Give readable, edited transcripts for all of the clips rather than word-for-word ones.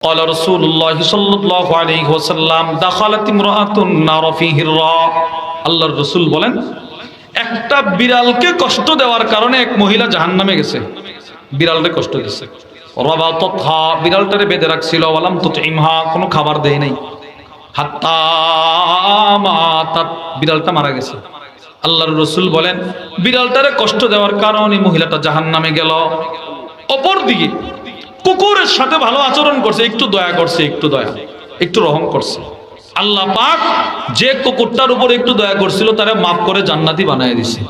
قال رسول الله صلى الله عليه وسلم دخلت امرأة النار فيه الراء আল্লাহর রাসূল বলেন একটা বিড়ালকে কষ্ট দেওয়ার কারণে এক মহিলা জাহান্নামে গেছে। বিড়ালকে কষ্ট দিয়েছে, রাবাতাতহা বিড়ালটারে বেঁধে রাখছিল, ওয়ালাম তুতইমহা কোনো খাবার দেয় নাই, হাত্তা মাতাত বিড়ালটা মারা গেছে। আল্লাহর রাসূল বলেন বিড়ালটারে কষ্ট দেওয়ার কারণে মহিলাটা জাহান্নামে গেল। অপর দিকে কুকুরের সাথে ভালো আচরণ করছে, একটু দয়া করছে, একটু রহম করছে। আল্লাহ পাক যে কুকুরটার উপর একটু দয়া করছিল তারে মাফ করে জান্নাতি বানায় দিয়েছে।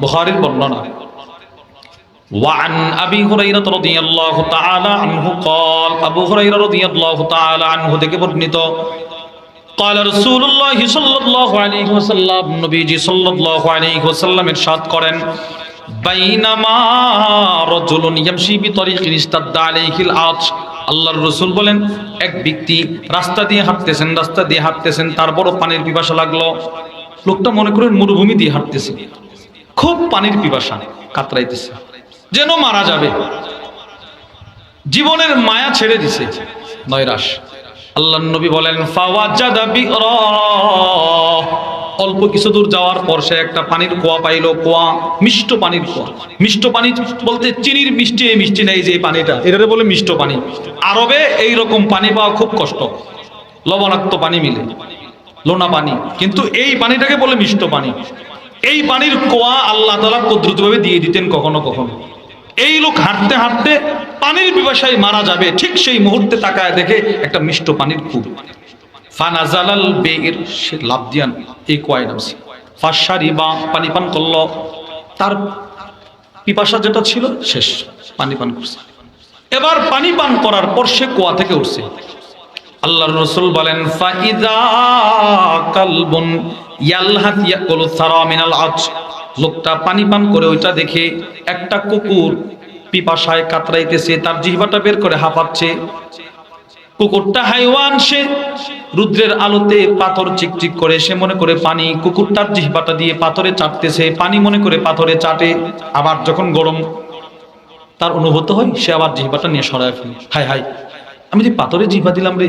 বুখারীর বর্ণনা। وعن أبي هريرة رضي الله تعالى عنه قال أبو هريرة رضي الله تعالى عنه থেকে বর্ণিত قال رسول الله صلى الله عليه وسلم নবীজি সাল্লাল্লাহু আলাইহি ওয়াসাল্লাম ইরশাদ করেন বাইনামা রাজুলুন ইয়ামশি বিতরিকিন ইস্তাদা আলাইহিল আতশ আল্লাহর রাসূল বলেন এক ব্যক্তি রাস্তা দিয়ে হাঁটতেছেন তার বড় পানির পিপাসা লাগলো। লোকটা মনে করেন মরুভূমি দিয়ে হাঁটতেছে, খুব পানির পিপাসা, কাতরাইতেছে, যেন মারা যাবে, জীবনের মায়া ছেড়ে দিছে, নৈরাশ। আল্লাহর নবী বলেন ফাওয়াজাদা বিরা অল্প কিছু দূর যাওয়ার পর সে একটা পানির কুয়া পাইলো। কুয়া মিষ্ট পানির কুয়া। মিষ্ট পানি বলতে চিনির মিষ্টি, এই মিষ্টি নেই যে পানিটা, এটারে বলে মিষ্ট পানি। আরবে এই রকম পানি পাওয়া খুব কষ্ট, লবণাক্ত পানি মিলে, লোনা পানি, কিন্তু এই পানিটাকে বলে মিষ্ট পানি। এই পানির কুয়া আল্লাহ তাআলা কুদরতভাবে দিয়ে দিতেন কখনো কখনো। এই লোক হাঁটতে হাঁটতে পানির পিপাসায় মারা যাবে, ঠিক সেই মুহূর্তে তাকায় দেখে একটা মিষ্ট পানির কূপ। ফানাজালাল বের সে লাফ দিয়ান এই কুয়ায় নামছে। ফাশারিবা পানি পান করলো, তার পিপাসা যেটা ছিল শেষ, পানি পান করছে। এবার পানি পান করার পর সে কুয়া থেকে উঠছে। আল্লাহর রাসূল বলেন ফাইদা কালবুন ইয়ালহাত ইয়াকুলু সারা মিনাল আতশ লোকটা পানি পান করে ওইটা দেখে একটা কুকুর পিপাসায় কাতরাইতেছে, তার জিহ্বাটা বের করে হাঁপাচ্ছে। কুকুরটা হাইওয়ান, সে রুদ্রের আলোতে পাথর চিকচিক করে, সে মনে করে পানি, কুকুরটার জিহ্বাটা দিয়ে পাথরে চাটতেছে, পানি মনে করে পাথরে চাটে। আবার যখন গরম তার অনুভূত হয় সে আবার জিহ্বাটা নিয়ে সরায় ফেলে, হায় হায় আমি যে পাথরে জিহ্বা দিলাম রে,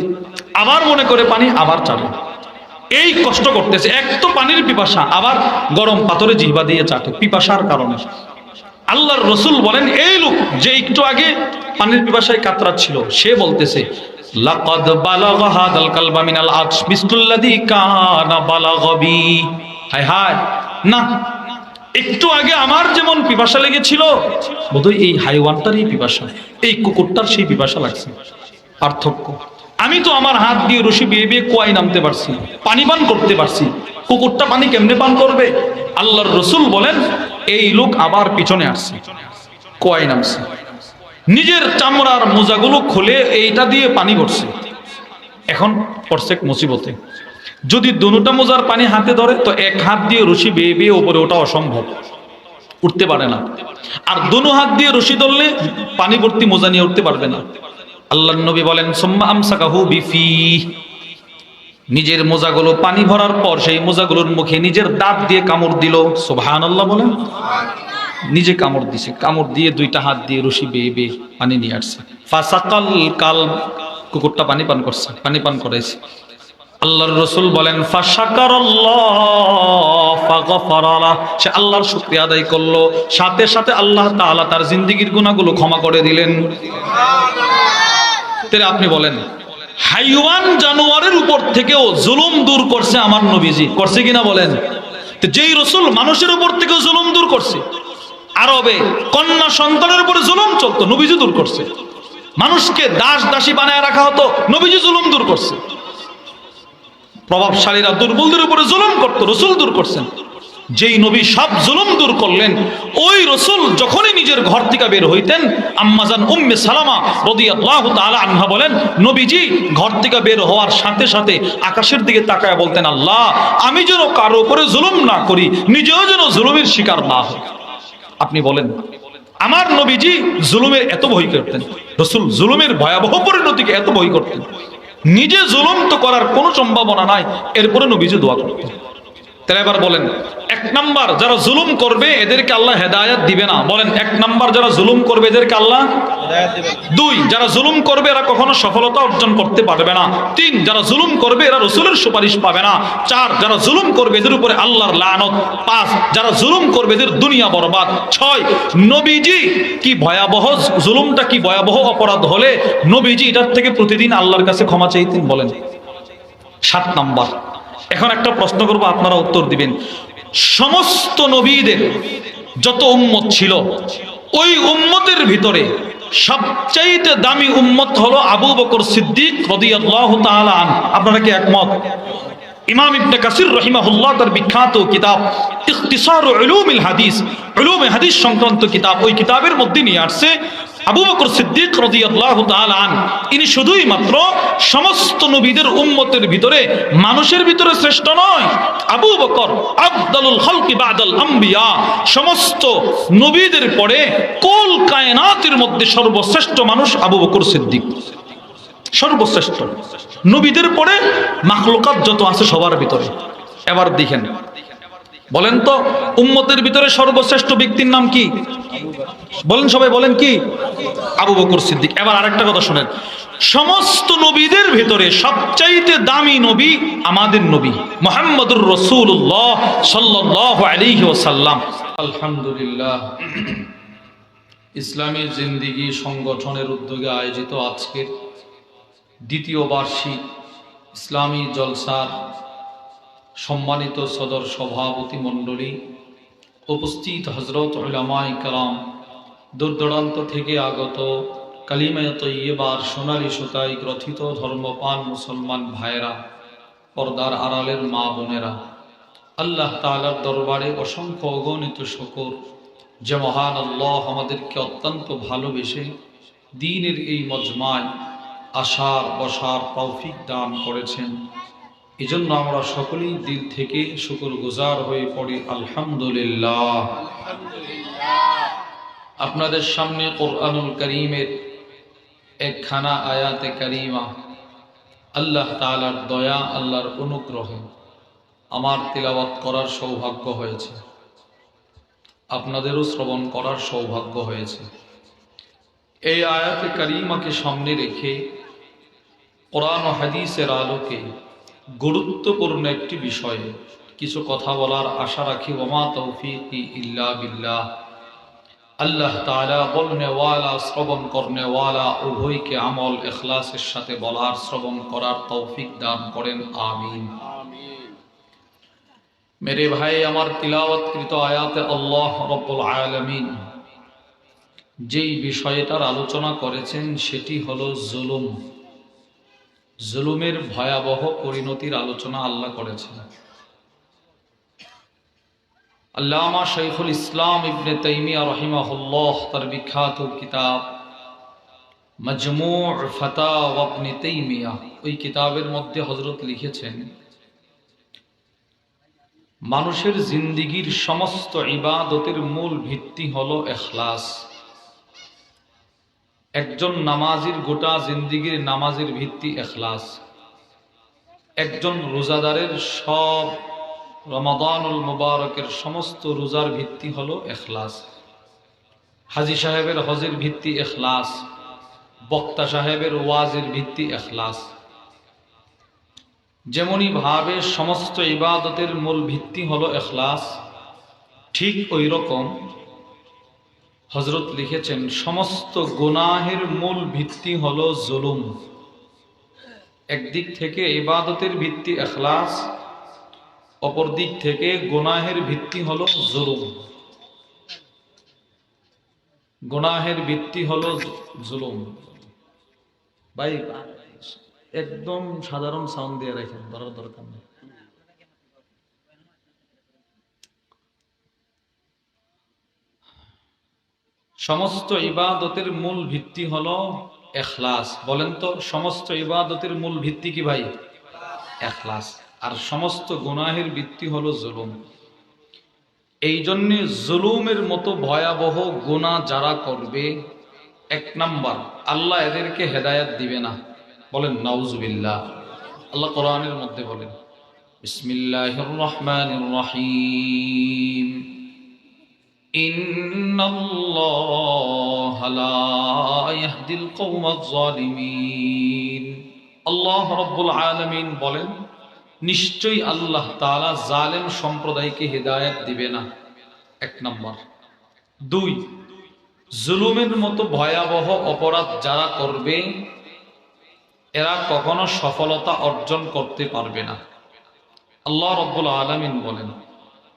আবার মনে করে পানি, আবার চাটে। এই কষ্ট করতেছে, এক তো পানির পিপাসা, আবার গরম পাথরে জিহ্বা দিয়ে চাটে পিপাসার কারণে। আল্লাহর রাসূল বলেন এই লোক যে একটু আগে পানির পিপাসায় কাতরাচ্ছিল সে বলতেছে লাকাদ বালাগা হাদাল কালবা মিনাল আতশ বিসতুল্লাযী কানা বালাগবি হায় হায় না, একটু আগে আমার যেমন পিপাসা লেগেছিল বোধহয় এই হাইওয়ানটারই পিপাসা, এই কুকুরটার সেই পিপাসা লাগছে। পার্থক্য, আমি তো আমার হাত দিয়ে রশি বেয়ে বেয়ে কুয়ায় নামতে পারছি, পানি পান করতে পারছি, কুকুরটা পানি কেমনে পান করবে? আল্লাহর রাসূল বলেন এই লোক আবার পিছনে আসছে, কুয়ায় নামছে, নিজের চামড়ার মোজাগুলো খুলে এইটা দিয়ে পানি ভরছে। এখন পড়ছে মুসিবতে, যদি দুটা মোজার পানি হাতে ধরে তো এক হাত দিয়ে রশি বেয়ে বেয়ে উপরে ওঠা অসম্ভব, উঠতে পারে না। আর দুনো হাত দিয়ে রশি ধরলে পানি ভর্তি মোজা নিয়ে উঠতে পারবে না। আল্লাহর নবী বলেন সুম্মা আমসাকাহু বিফি নিজের মোজাগুলো পানি ভরার পর সেই মোজাগুলোর মুখে নিজের দাঁত দিয়ে কামড় দিল। সুবহানাল্লাহ বলেন, নিজে কামড় দিছে, কামড় দিয়ে দুইটা হাত দিয়ে রশি বেয়ে বেয়ে পানি নিয়ে আসছে। ফাসাকাল কালব কুকুরটা পানি পান করছে, পানি পান করাইছে। আল্লাহর রাসূল বলেন ফাশাকারাল্লাহ ফাগফারা লা সে আল্লাহর শুকরিয়া আদায় করলো, সাথে সাথে আল্লাহ তাআলা তার জিন্দেগীর গুনাহগুলো ক্ষমা করে দিলেন। তাহলে আপনি বলেন হাইওয়ান জানোয়ারের উপর থেকেও জুলুম দূর করছে আমার নবীজি, করছে কিনা বলেন? তো যেই রাসূল মানুষের উপর থেকেও জুলুম দূর করছে, আরবে কন্যা সন্তানের উপরে জুলুম চলতো, নবীজি দূর করছে। মানুষকে দাস দাসী বানায় রাখা হতো, নবীজি জুলুম দূর করছে। প্রভাবশালীরা দুর্বলদের উপরে জুলুম করতো, রাসূল দূর করছেন। যেই নবী সব জুলুম দূর করলেন, ওই রাসূল যখনই নিজের ঘর থেকে বের হইতেন, আম্মাজান উম্মে সালামা রাদিয়াল্লাহু তাআলা আনহা বলেন নবীজি ঘর থেকে বের হওয়ার সাথে সাথে আকাশের দিকে তাকায় বলতেন আল্লাহ আমি যেন কারো উপরে জুলুম না করি, নিজেও যেন জুলুমের শিকার না হই। আপনি বলেন আমার নবীজি জুলুমের এত ভয় করতেন, রাসূল জুলুমের ভয়াবহ পরিণতিকে এত ভয় করতেন, নিজে জুলুম তো করার কোনো সম্ভাবনা নাই, এরপরে নবীজি দোয়া করতেন। তাহলে এবার বলেন এক নাম্বার যারা জুলুম করবে এদেরকে আল্লাহ হেদায়েত দিবে না। বলেন, এক নাম্বার যারা জুলুম করবে এদেরকে আল্লাহ হেদায়েত দিবে না। দুই, যারা জুলুম করবে এরা কখনো সফলতা অর্জন করতে পারবে না। তিন, যারা জুলুম করবে এরা রাসূলের সুপারিশ পাবে না। চার, যারা জুলুম করবে এদের উপরে আল্লাহর লানত। পাঁচ, যারা জুলুম করবে এদের দুনিয়া বরবাদ। ছয়, নবীজি কি ভয়াবহ জুলুমটা, কি ভয়াবহ অপরাধ হলে নবীজি এটার থেকে প্রতিদিন আল্লাহর কাছে ক্ষমা চাইতেন। বলেন। সাত নাম্বার, এখন একটা প্রশ্ন করবো, আপনারা উত্তর দিবেন। সমস্ত নবীদের যত উম্মত ছিল, ওই উম্মতের ভিতরে সবচাইতে দামি উম্মত হলো আবু বকর সিদ্দিক রাদিয়াল্লাহু তাআলা আনহু। আপনারা কি একমত? ইমাম ইবনে কাসির রাহিমাহুল্লাহ তার বিখ্যাত কিতাব ইখতিসার উলুমিল হাদিস, উলুমে হাদিস সংক্রান্ত কিতাব, ওই কিতাবের মধ্যে নিয়ে আসছে আবু বকর সিদ্দিক রাদিয়াল্লাহু তাআলা আনহু ইনি শুধুই মাত্র সমস্ত নবীদের উম্মতের ভিতরে, মানুষের ভিতরে শ্রেষ্ঠ নয়। আবু বকর আফদালুল খালকি বাদাল আম্বিয়া, সমস্ত নবীদের পরে কুল কায়নাতের মধ্যে সর্বশ্রেষ্ঠ মানুষ আবু বকর সিদ্দিক, সর্বশ্রেষ্ঠ নবীদের পরে মাখলুকাত যত আছে সবার ভিতরে। এবার দেখেন, বলেন তো উম্মতের ভিতরে সর্বশ্রেষ্ঠ ব্যক্তির নাম কি? বলেন সবাই, বলেন কি? আবু বকর সিদ্দিক। এবার আরেকটা কথা শুনেন, সমস্ত নবীদের ভিতরে সবচাইতে দামি নবী আমাদের নবী মুহাম্মদুর রাসূলুল্লাহ সাল্লাল্লাহু আলাইহি ওয়াসাল্লাম। আলহামদুলিল্লাহ, ইসলামী জিন্দেগি সংগঠনের উদ্যোগে আয়োজিত আজকের দ্বিতীয় বার্ষিক ইসলামী জলসার সম্মানিত সদর সভাপতি মণ্ডলী, উপস্থিত হযরত উলামায়ে কেরাম, দূর দূরান্ত থেকে আগত কালিমায়ে তয়্যিবার সোনালী সুতায় গ্রথিত ধর্মপান মুসলমান ভাইয়েরা, পর্দার আড়ালের মা বোনেরা, আল্লাহ তাআলার দরবারে অসংখ্য অগণিত শুকর যে মহান আল্লাহ আমাদেরকে অত্যন্ত ভালোবেসে দ্বীনের এই মজমায় আসার বসার তৌফিক দান করেছেন। এজন্য আমরা সকলেই দিল থেকে শুকরগুজার হয়ে পড়ি আলহামদুলিল্লাহ। আপনাদের সামনে কোরআনুল কারীমের একখানা আয়াতে কারিমা, আল্লাহ তাআলার দয়া, আল্লাহর অনুগ্রহে আমার তিলাওয়াত করার সৌভাগ্য হয়েছে, আপনাদেরও শ্রবণ করার সৌভাগ্য হয়েছে। এই আয়াতে কারিমাকে সামনে রেখে কোরআন ও হাদিসের আলোকে গুরুত্বপূর্ণ একটি বিষয়ে কিছু কথা বলার আশা রাখি। ওমা তৌফিকি ইল্লা বিল্লাহ। আল্লাহ তাআলা বলনেওয়ালা, শ্রবণ করনেওয়ালা উভয়কে আমল ইখলাসের সাথে বলার, শ্রবণ করার তৌফিক দান করেন, আমিন। মেরে ভাই আমার, তিলাওয়াতকৃত আয়াতে আল্লাহ রাব্বুল আলামিন যেই বিষয়টার আলোচনা করেছেন সেটি হলো জুলুম। জুলুমের ভয়াবহ পরিণতির আলোচনা আল্লাহ করেছেন। আল্লামা শাইখুল ইসলাম ইবনে তাইমিয়া রাহিমাহুল্লাহ তার বিখ্যাত কিতাব মাজমু' ফাতাওয়া ইবনে তাইমিয়া, ওই কিতাবের মধ্যে হযরত লিখেছেন, মানুষের জিন্দেগীর সমস্ত ইবাদতের মূল ভিত্তি হলো ইখলাস। একজন নামাজির গোটা জিন্দেগীর নামাজের ভিত্তি ইখলাস। একজন রোজাদারের সব রমাদানুল মুবারকের সমস্ত রোজার ভিত্তি হলো ইখলাস। হাজী সাহেবের হজের ভিত্তি ইখলাস, বক্তা সাহেবের ওয়াজের ভিত্তি ইখলাস। যেমনি ভাবে সমস্ত ইবাদতের মূল ভিত্তি হলো ইখলাস, ঠিক ওই রকম হযরত লিখেছেন সমস্ত গুনাহের মূল ভিত্তি হলো জুলুম। একদিক থেকে ইবাদতের ভিত্তি ইখলাস, অপর দিক থেকে গুনাহের ভিত্তি হলো জুলুম। গুনাহের ভিত্তি হলো জুলুম। ভাই একদম সাধারণ সাউন্ড দিয়ে রাখেন, ধরার দরকার নেই। সমস্ত ইবাদতের মূল ভিত্তি হলো ইখলাস। বলেন তো, সমস্ত ইবাদতের মূল ভিত্তি কি ভাই? ইখলাস। আর সমস্ত গুনাহের ভিত্তি হলো জুলুম। এই জন্য জুলুমের মতো ভয়াবহ গুনাহ যারা করবে, এক নাম্বার আল্লাহ এদেরকে হেদায়েত দিবে না। বলেন নাউজুবিল্লাহ। আল্লাহ কোরআনের মধ্যে বলেন, বিসমিল্লাহির রহমানির রহিম। ইন্নাল্লাহা লা ইয়াহদিল কওমাজ জালিমিন। আল্লাহ রাব্বুল আলামিন বলেন, নিশ্চয়ই আল্লাহ তাআলা জালেম সম্প্রদায়কে হেদায়েত দিবে না। এক নম্বর। দুই, জুলুমের মতো ভয়াবহ অপরাধ যারা করবে এরা কখনো সফলতা অর্জন করতে পারবে না। আল্লাহ রাব্বুল আলামিন বলেন,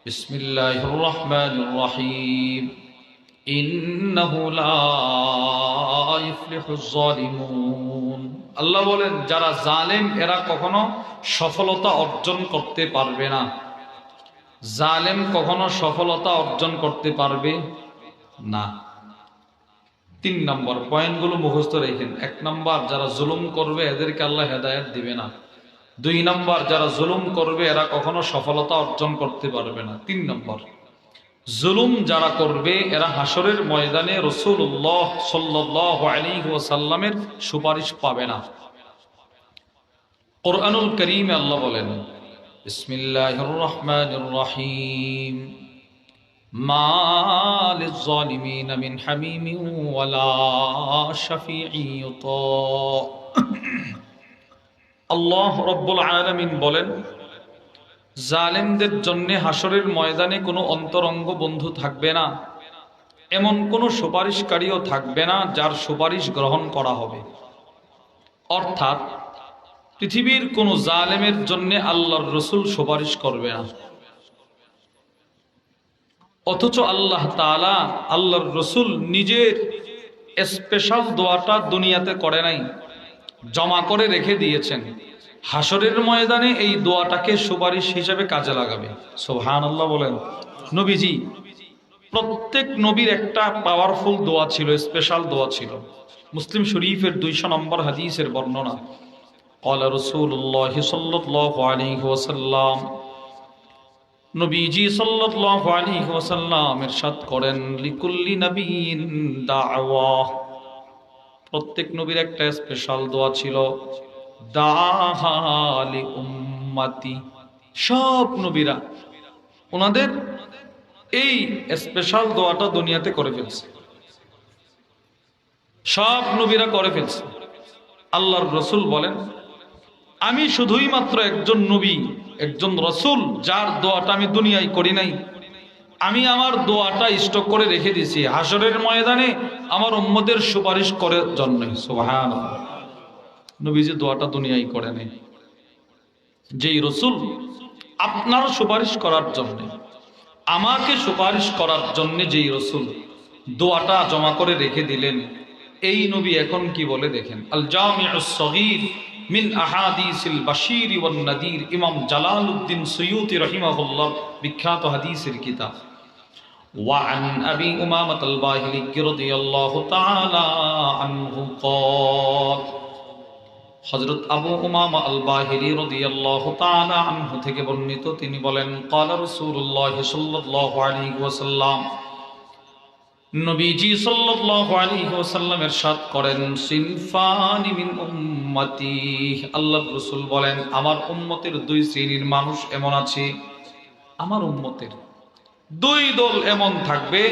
বিসমিল্লাহির রহমানির রহিম, ইন্নাহু লা ইফলিহুজ জালিমুন। আল্লাহ বলেন, যারা জালেম এরা কখনো সফলতা অর্জন করতে পারবে না। জালেম কখনো সফলতা অর্জন করতে পারবে না। তিন নম্বর পয়েন্টগুলো মুখস্থ রেখেন। এক নম্বর, যারা জুলুম করবে এদেরকে আল্লাহ হেদায়েত দিবে না। দুই নম্বর, যারা জুলুম করবে এরা কখনো সফলতা অর্জন করতে পারবে না। তিন নম্বর, জুলুম যারা করবে এরা হাসরের ময়দানে রাসূলুল্লাহ সাল্লাল্লাহু আলাইহি ওয়াসাল্লামের সুপারিশ পাবে না। কোরআনুল কারীমে আল্লাহ বলেন, বিসমিল্লাহির রহমানির রহিম, মা লিয-যালিমিনা মিন হামিমিন ওয়ালা শাফিঈ ইউতা। আল্লাহ রাব্বুল আলামিন বলেন, জালেমদের জন্য হাসরের ময়দানে কোনো অন্তরঙ্গ বন্ধু থাকবে না, এমন কোনো সুপারিশকারীও থাকবে না যার সুপারিশ গ্রহণ করা হবে। অর্থাৎ পৃথিবীর কোনো জালেমের জন্য আল্লাহর রাসূল সুপারিশ করবে না। অথচ আল্লাহ তাআলা আল্লাহর রাসূল নিজের স্পেশাল দোয়াটা দুনিয়াতে করে নাই, জমা করে রেখে দিয়েছেন। হাসরের ময়দানে এই দোয়াটাকে সুপারিশ হিসেবে কাজে লাগাবে। সুবহানাল্লাহ বলেন। নবীজি, প্রত্যেক নবীর একটা পাওয়ারফুল দোয়া ছিল, স্পেশাল দোয়া ছিল। মুসলিম শরীফের 200 নম্বর হাদিসের বর্ণনা, ক্বালা রাসূলুল্লাহ সাল্লাল্লাহু আলাইহি ওয়াসাল্লাম, নবীজি সাল্লাল্লাহু আলাইহি ওয়াসাল্লাম ইরশাদ করেন, লিকুল্লি নাবিয়্যিন দাওয়া। প্রত্যেক নবীর একটা স্পেশাল দোয়া ছিল, দাহালি উম্মতি। সব নবীরা ওনাদের এই স্পেশাল দোয়াটা দুনিয়াতে করে ফেলছে, সব নবীরা করে ফেলছে। আল্লাহর রাসূল বলেন, আমি শুধুই মাত্র একজন নবী, একজন রাসূল যার দোয়াটা আমি দুনিয়ায় করি নাই। আমি আমার দোয়াটা স্টক করে রেখে দিয়েছি হাসরের ময়দানে আমার উম্মতের সুপারিশ করার জন্য। সুবহানাল্লাহ। নবীজি দোয়াটা দুনিয়ায় করে নাই। যেই রাসূল আপনার সুপারিশ করার জন্য, আমাকে সুপারিশ করার জন্য যেই রাসূল দোয়াটা জমা করে রেখে দিলেন, এই নবী এখন কি বলে দেখেন। আল জামিউস সগীর মিন আহাদিসিল বাশীর ওয়ান নাদির, ইমাম জালালউদ্দিন সুয়ুতি রাহিমাহুল্লাহ বিখ্যাত হাদিসের কিতাব। وعن أبي أمامة الباهلي رضي الله تعالى عنه قال, হযরত আবু উমামা আল বাহিলি রাদিয়াল্লাহু তাআলা আনহু থেকে বর্ণিত, তিনি বলেন, ক্বালা রাসূলুল্লাহ সাল্লাল্লাহু আলাইহি ওয়াসাল্লাম, নবীজি সাল্লাল্লাহু আলাইহি ওয়াসাল্লাম ইরশাদ করেন, সিনফানি মিন উম্মতি। আল্লাহর রাসূল বলেন, আমার উম্মতের দুই শ্রেণীর মানুষ এমন আছে, আমার উম্মতের দুই দল এমন থাকবে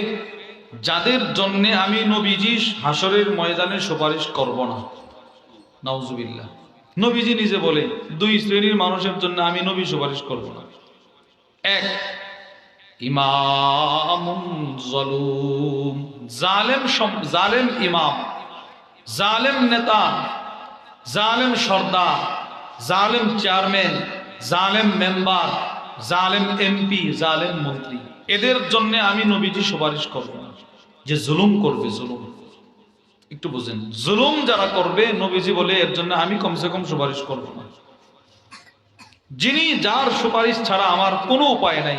যাদের জন্য আমি নবীজি হাসরের ময়দানে সুপারিশ করব না। নাউজুবিল্লাহ। নবীজি নিজে বলে, দুই শ্রেণীর মানুষের জন্য আমি নবী সুপারিশ করব না। এক, ইমামুন যালুম, জালেম ইমাম, জালেম নেতা, জালেম সর্দার, জালেম চেয়ারম্যান, জালেম মেম্বার, জালেম এমপি, জালেম মন্ত্রী, এদের জন্য আমি নবীজি সুপারিশ করব না। যে জুলুম করবে, জুলুম একটু বুঝেন, জুলুম যারা করবে নবীজি বলে এর জন্য আমি কমসে কম সুপারিশ করব না। যিনি যার সুপারিশ ছাড়া আমার কোনো উপায় নাই,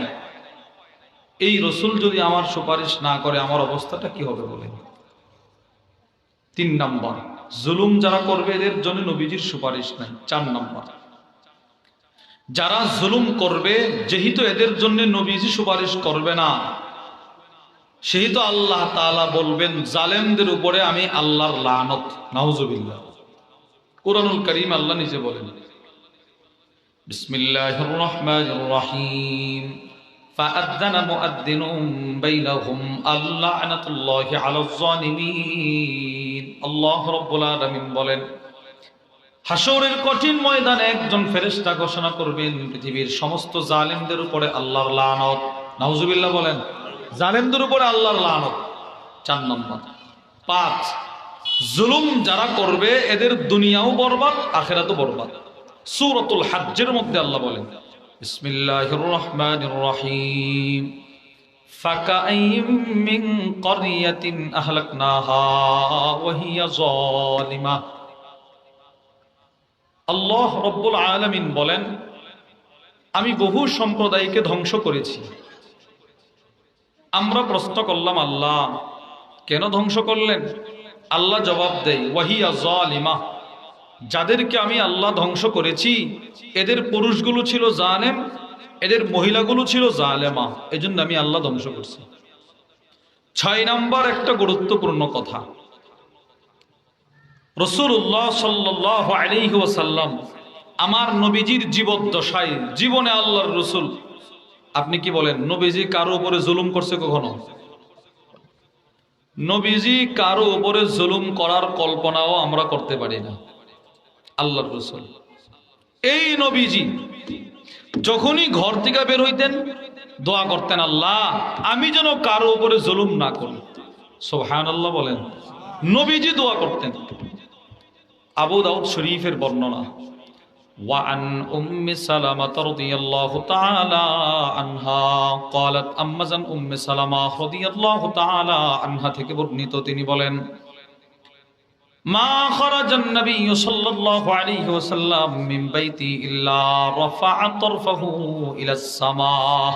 এই রাসূল যদি আমার সুপারিশ না করে আমার অবস্থাটা কি হবে বলেন। তিন নম্বর, জুলুম যারা করবে এদের জন্য নবীজির সুপারিশ নাই। চার নম্বর, যারা জুলুম করবে যেহেতু এদের জন্য নবীজি সুপারিশ করবে না, সেহেতু আল্লাহ তাআলা বলবেন জালেমদের উপরে আমি আল্লাহর লানত। নাউজুবিল্লাহ। কুরআনুল কারীম আল্লাহ নিজে বলেন, বিসমিল্লাহির রহমানির রহিম فأذن مؤذن بينهم اللعنতুল্লাহি আলাল যালিমিন। আল্লাহ রাব্বুল আলামিন বলেন, হাসরের কঠিন ময়দানে একজন ফেরেশতা ঘোষণা করবেন, পৃথিবীর সমস্ত জালেমদের উপরে আল্লাহর লানত। নাউজুবিল্লাহ বলেন, জালেমদের উপরে আল্লাহর লানত। 4 নম্বর। 5, জুলুম যারা করবে এদের দুনিয়াও বরবাদ, আখিরাতও বরবাদ। সূরাতুল হজ্জের মধ্যে আল্লাহ বলেন, বিসমিল্লাহির রহমানির রহিম ফাকাইয়্যিম মিন ক্বরিয়াতিন আহলাকনাহা ওয়া হিয়া যালিমা। আল্লাহ রব্বুল আলামিন বলেন, আমি বহু সম্প্রদায়কে ধ্বংস করেছি। আমরা প্রশ্ন করলাম, আল্লাহ কেন ধ্বংস করলেন? আল্লাহ জবাব দেয়, ওয়াহিয়া যালিমা, যাদেরকে আমি আল্লাহ ধ্বংস করেছি এদের পুরুষগুলো ছিল জালেম, এদের মহিলাগুলো ছিল জালেমা, এজন্য আমি আল্লাহ ধ্বংস করছি। 6 নম্বর একটা গুরুত্বপূর্ণ কথা, রাসূলুল্লাহ সাল্লাল্লাহু আলাইহি ওয়াসাল্লাম আমার নবীজির জীবদ্দশায়, জীবনে আল্লাহর রাসূল, আপনি কি বলেন নবীজি কারো উপরে জুলুম করছে কখনো? নবীজি কারো উপরে জুলুম করার কল্পনাও আমরা করতে পারি না। আল্লাহর রাসূল, এই নবীজি যখনই ঘর থেকে বের হইতেন দোয়া করতেন, আল্লাহ আমি যেন কারো উপরে জুলুম না করি। সুবহানাল্লাহ বলেন, নবীজি দোয়া করতেন। আবু দাউদ শরীফের বর্ণনা, وعن أم سلمة رضي الله تعالى عنها قالت أمزن أم سلمة رضي الله تعالى عنها থেকে বর্ণিত, তিনি বলেন, ما خرج النبي صلى الله عليه وسلم من بيتي إلا رفع طرفه إلى السماء।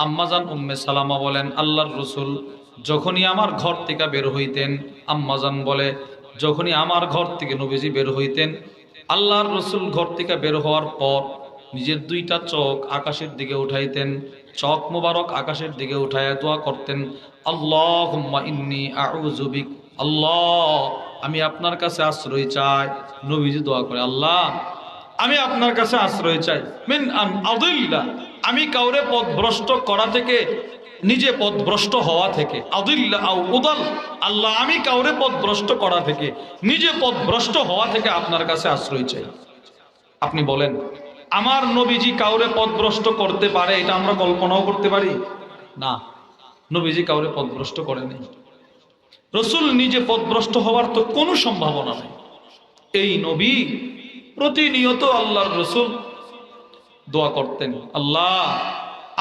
আম্মাজান উম্মে সালামা বলেন, আল্লাহর রাসূল যখনই আমার ঘর থেকে বের হইতেন, আম্মাজান বলে যখনই আমার ঘর থেকে নবীজি বের হইতেন, আল্লাহর রাসূল ঘর থেকে বের হওয়ার পর নিজের 2টা চোখ আকাশের দিকে উঠাইতেন, চোখ মোবারক আকাশের দিকে উঠায় দোয়া করতেন, আল্লাহুম্মা ইন্নী আউযু বিক, আল্লাহ আমি আপনার কাছে আশ্রয় চাই। নবীজি দোয়া করে, আল্লাহ আমি আপনার কাছে আশ্রয় চাই মিন আন আদিল্লা, আমি কাউরে পথভ্রষ্ট করা থেকে, নিজে পথভ্রষ্ট হওয়া থেকে। আদিল্লা আও উদাল, আল্লাহ আমি কাউরে পথভ্রষ্ট করা থেকে, নিজে পথভ্রষ্ট হওয়া থেকে আপনার কাছে আশ্রয় চাই। আপনি বলেন, আমার নবীজি কাউরে পথভ্রষ্ট করতে পারে এটা আমরা কল্পনাও করতে পারি না। নবীজি কাউরে পথভ্রষ্ট করেনি, রাসূল নিজে পথভ্রষ্ট হওয়ার তো কোনো সম্ভাবনা নেই। এই নবী প্রতিনিয়ত আল্লাহর রাসূল দোয়া করতেন, আল্লাহ